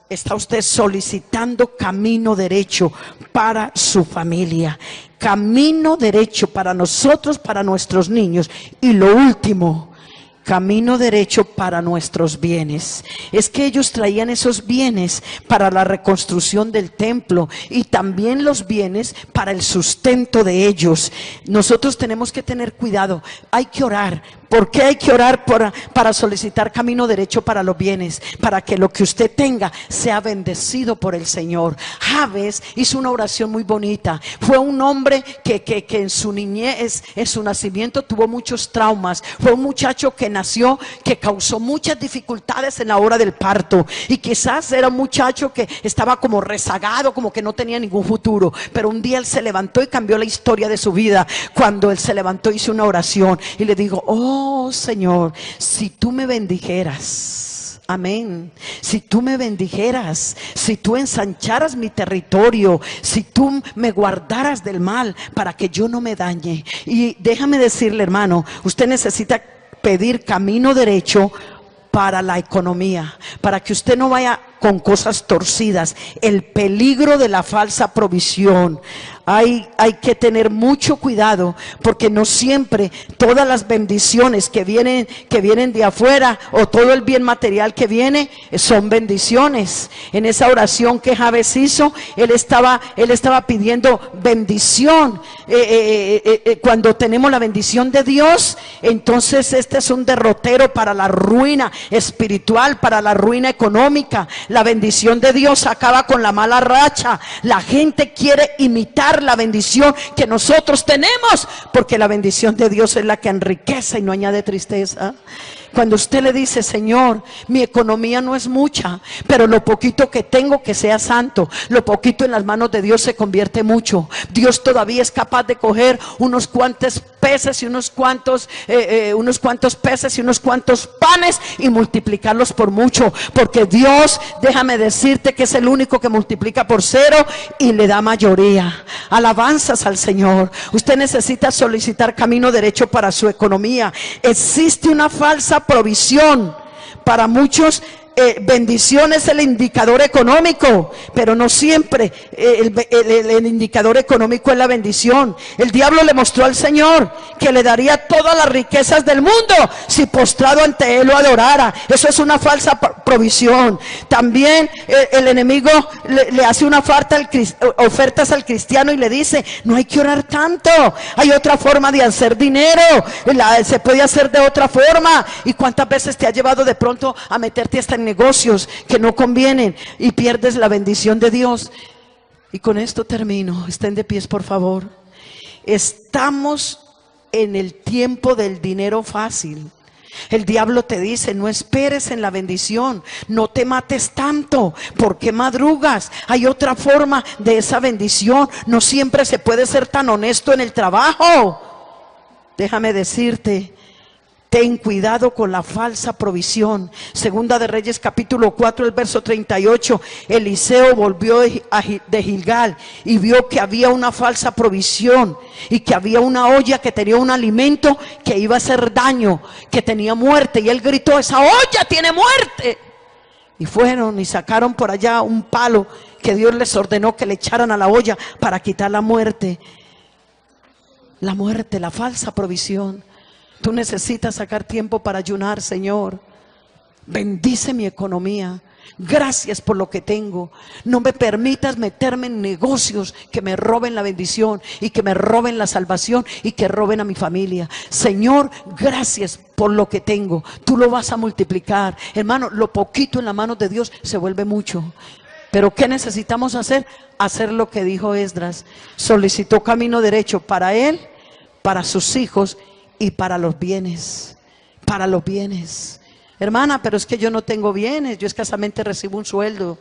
está usted solicitando camino derecho para su familia? Camino derecho para nosotros, para nuestros niños. Y lo último, camino derecho para nuestros bienes. Es que ellos traían esos bienes para la reconstrucción del templo y también los bienes para el sustento de ellos. Nosotros tenemos que tener cuidado, hay que orar. ¿Por qué hay que orar? Para solicitar camino derecho para los bienes, para que lo que usted tenga sea bendecido por el Señor. Jabes hizo una oración muy bonita. Fue un hombre que en su niñez, en su nacimiento, tuvo muchos traumas. Fue un muchacho que nació, que causó muchas dificultades en la hora del parto, y quizás era un muchacho que estaba como rezagado, como que no tenía ningún futuro. Pero un día él se levantó y cambió la historia de su vida. Cuando él se levantó, hizo una oración y le dijo: oh Señor, si tú me bendijeras, Amén. Si tú me bendijeras, si tú ensancharas mi territorio, si tú me guardaras del mal para que yo no me dañe. Y déjame decirle, hermano, usted necesita pedir camino derecho para la economía, para que usted no vaya con cosas torcidas. El peligro de la falsa provisión. Hay que tener mucho cuidado, porque no siempre todas las bendiciones que vienen de afuera, o todo el bien material que viene, son bendiciones. En esa oración que Jabes hizo, él estaba pidiendo bendición. Cuando tenemos la bendición de Dios, entonces este es un derrotero para la ruina espiritual, para la ruina económica. La bendición de Dios acaba con la mala racha. La gente quiere imitar la bendición que nosotros tenemos, porque la bendición de Dios es la que enriquece y no añade tristeza. Cuando usted le dice: Señor, mi economía no es mucha, pero lo poquito que tengo, que sea santo. Lo poquito en las manos de Dios se convierte mucho. Dios todavía es capaz de coger unos cuantos peces y unos cuantos peces y unos cuantos panes y multiplicarlos por mucho, porque Dios, déjame decirte que es el único que multiplica por cero y le da mayoría. Alabanzas al Señor. Usted necesita solicitar camino derecho para su economía. Existe una falsa provisión. Para muchos, bendición es el indicador económico, pero no siempre el indicador económico es la bendición. El diablo le mostró al Señor que le daría todas las riquezas del mundo si postrado ante él lo adorara. Eso es una falsa provisión. También el enemigo le hace ofertas al cristiano y le dice: no hay que orar tanto, hay otra forma de hacer dinero, se puede hacer de otra forma. ¿Y cuántas veces te ha llevado de pronto a meterte hasta en negocios que no convienen y pierdes la bendición de Dios? Y con esto termino. Estén de pies, por favor. Estamos en el tiempo del dinero fácil. El diablo te dice: no esperes en la bendición, no te mates tanto, ¿por qué madrugas? Hay otra forma de esa bendición. No siempre se puede ser tan honesto en el trabajo. Déjame decirte, ten cuidado con la falsa provisión. Segunda de Reyes capítulo 4, el verso 38. Eliseo volvió de Gilgal y vio que había una falsa provisión, y que había una olla que tenía un alimento que iba a hacer daño, que tenía muerte. Y él gritó: esa olla tiene muerte. Y fueron y sacaron por allá un palo que Dios les ordenó que le echaran a la olla para quitar la muerte. La muerte, la falsa provisión. Tú necesitas sacar tiempo para ayunar. Señor, bendice mi economía. Gracias por lo que tengo. No me permitas meterme en negocios que me roben la bendición y que me roben la salvación y que roben a mi familia. Señor, gracias por lo que tengo. Tú lo vas a multiplicar. Hermano, lo poquito en la mano de Dios se vuelve mucho. Pero ¿qué necesitamos hacer? Hacer lo que dijo Esdras. Solicitó camino derecho para él, para sus hijos y para los bienes. Para los bienes. Hermana, pero es que yo no tengo bienes, yo escasamente recibo un sueldo.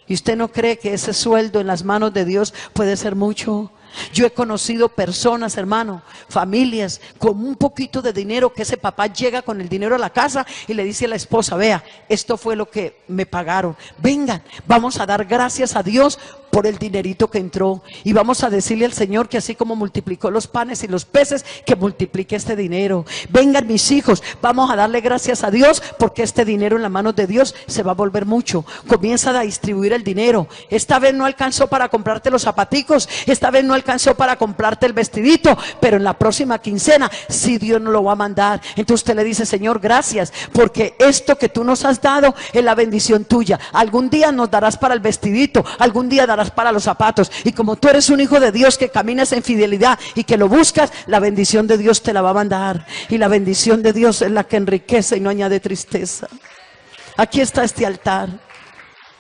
¿Y usted no cree que ese sueldo en las manos de Dios puede ser mucho? Yo he conocido personas, hermano, familias con un poquito de dinero, que ese papá llega con el dinero a la casa y le dice a la esposa: vea, esto fue lo que me pagaron, vengan, vamos a dar gracias a Dios por el dinerito que entró, y vamos a decirle al Señor que así como multiplicó los panes y los peces, que multiplique este dinero. Vengan mis hijos, vamos a darle gracias a Dios porque este dinero en las manos de Dios se va a volver mucho. Comienza a distribuir el dinero. Esta vez no alcanzó para comprarte los zapaticos, esta vez no alcanzó para comprarte el vestidito, pero en la próxima quincena sí, Dios nos lo va a mandar. Entonces usted le dice: Señor, gracias, porque esto que tú nos has dado es la bendición tuya. Algún día nos darás para el vestidito, algún día darás para los zapatos, y como tú eres un hijo de Dios que caminas en fidelidad y que lo buscas, la bendición de Dios te la va a mandar. Y la bendición de Dios es la que enriquece y no añade tristeza. Aquí está este altar.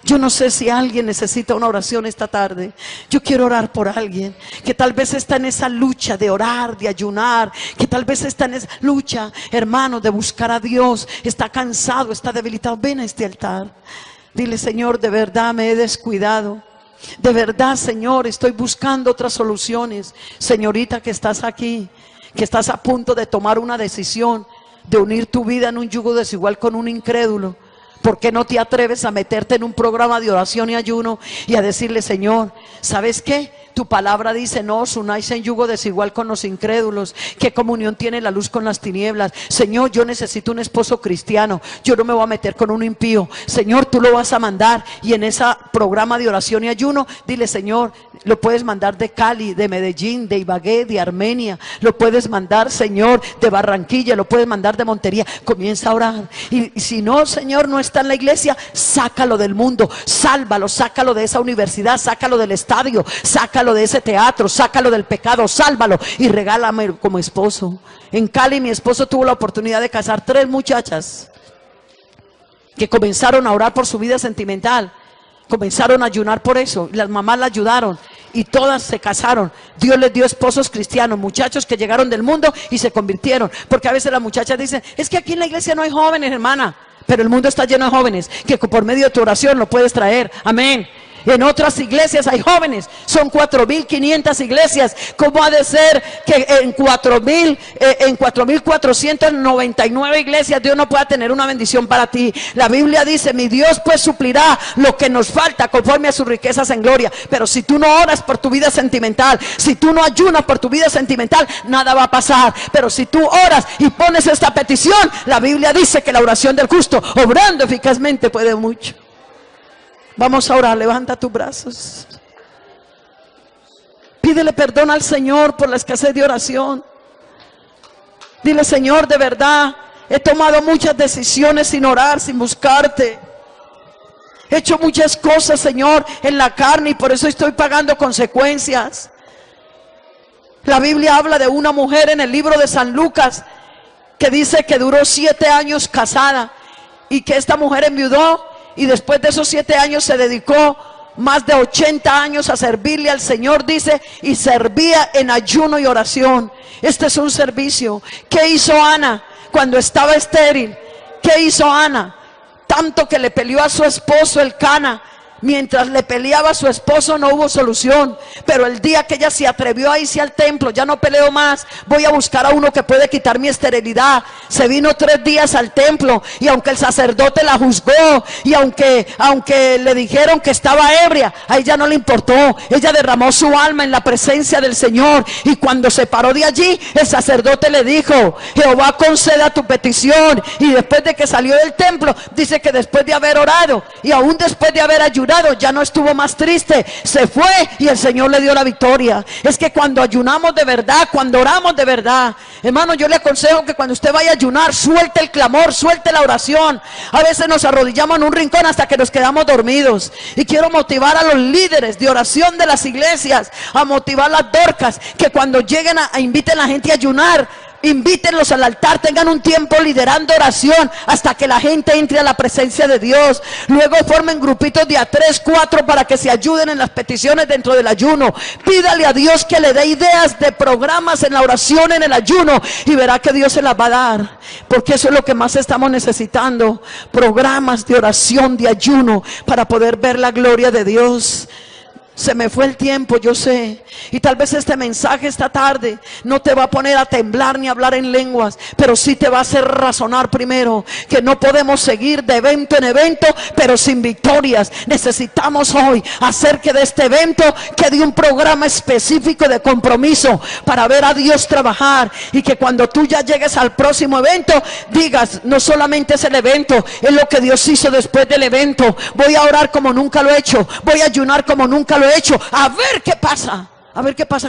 Yo no sé si alguien necesita una oración esta tarde. Yo quiero orar por alguien que tal vez está en esa lucha de orar, de ayunar, que tal vez está en esa lucha, hermano, de buscar a Dios. Está cansado, está debilitado. Ven a este altar. Dile: Señor, de verdad me he descuidado. De verdad, Señor, estoy buscando otras soluciones. Señorita que estás aquí, que estás a punto de tomar una decisión de unir tu vida en un yugo desigual con un incrédulo. ¿Por qué no te atreves a meterte en un programa de oración y ayuno y a decirle: Señor, ¿sabes qué? Tu palabra dice: no os unáis en yugo desigual con los incrédulos. ¿Qué comunión tiene la luz con las tinieblas? Señor, yo necesito un esposo cristiano. Yo no me voy a meter con un impío. Señor, tú lo vas a mandar. Y en ese programa de oración y ayuno, dile: Señor, lo puedes mandar de Cali, de Medellín, de Ibagué, de Armenia. Lo puedes mandar, Señor, de Barranquilla. Lo puedes mandar de Montería. Comienza a orar. Y si no, Señor, no está en la iglesia, sácalo del mundo. Sálvalo, sácalo de esa universidad, sácalo del estadio, sácalo de ese teatro, sácalo del pecado, sálvalo y regálame como esposo. En Cali mi esposo tuvo la oportunidad de casar 3 muchachas que comenzaron a orar por su vida sentimental, comenzaron a ayunar por eso, y las mamás la ayudaron y todas se casaron. Dios les dio esposos cristianos, muchachos que llegaron del mundo y se convirtieron, porque a veces las muchachas dicen: es que aquí en la iglesia no hay jóvenes, hermana. Pero el mundo está lleno de jóvenes que por medio de tu oración lo puedes traer. Amén. En otras iglesias hay jóvenes, son 4.500 iglesias. ¿Cómo ha de ser que en 4.499 iglesias Dios no pueda tener una bendición para ti? La Biblia dice: mi Dios pues suplirá lo que nos falta conforme a sus riquezas en gloria. Pero si tú no oras por tu vida sentimental, si tú no ayunas por tu vida sentimental, nada va a pasar. Pero si tú oras y pones esta petición, la Biblia dice que la oración del justo, obrando eficazmente, puede mucho. Vamos a orar, levanta tus brazos. Pídele perdón al Señor por la escasez de oración. Dile: Señor, de verdad, he tomado muchas decisiones sin orar, sin buscarte. He hecho muchas cosas, Señor, en la carne, y por eso estoy pagando consecuencias. La Biblia habla de una mujer en el libro de San Lucas que dice que duró 7 años casada y que esta mujer enviudó. Y después de esos 7 años se dedicó más de 80 años a servirle al Señor, dice, y servía en ayuno y oración. Este es un servicio. ¿Qué hizo Ana cuando estaba estéril? ¿Qué hizo Ana? Tanto que le peleó a su esposo Elcana. Mientras le peleaba a su esposo no hubo solución, pero el día que ella se atrevió a irse al templo: ya no peleo más, voy a buscar a uno que puede quitar mi esterilidad. Se vino 3 días al templo, y aunque el sacerdote la juzgó, y aunque le dijeron que estaba ebria, a ella no le importó. Ella derramó su alma en la presencia del Señor, y cuando se paró de allí, el sacerdote le dijo: Jehová conceda tu petición. Y después de que salió del templo, dice que después de haber orado y aún después de haber ayunado, ya no estuvo más triste, se fue y el Señor le dio la victoria. Es que cuando ayunamos de verdad, cuando oramos de verdad, hermano, yo le aconsejo que cuando usted vaya a ayunar, suelte el clamor, suelte la oración. A veces nos arrodillamos en un rincón hasta que nos quedamos dormidos. Y quiero motivar a los líderes de oración de las iglesias, a motivar las dorcas, que cuando lleguen a inviten a la gente a ayunar, invítenlos al altar, tengan un tiempo liderando oración hasta que la gente entre a la presencia de Dios. Luego formen grupitos de a 3, 4 para que se ayuden en las peticiones dentro del ayuno. Pídale a Dios que le dé ideas de programas en la oración, en el ayuno, y verá que Dios se las va a dar, porque eso es lo que más estamos necesitando: programas de oración, de ayuno, para poder ver la gloria de Dios. Se me fue el tiempo, yo sé, y tal vez este mensaje esta tarde no te va a poner a temblar ni a hablar en lenguas, pero sí te va a hacer razonar primero que no podemos seguir de evento en evento pero sin victorias. Necesitamos hoy hacer que de este evento quede un programa específico de compromiso para ver a Dios trabajar, y que cuando tú ya llegues al próximo evento digas: no solamente es el evento, es lo que Dios hizo después del evento. Voy a orar como nunca lo he hecho, voy a ayunar como nunca lo he hecho, a ver qué pasa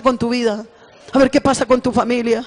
con tu vida, a ver qué pasa con tu familia.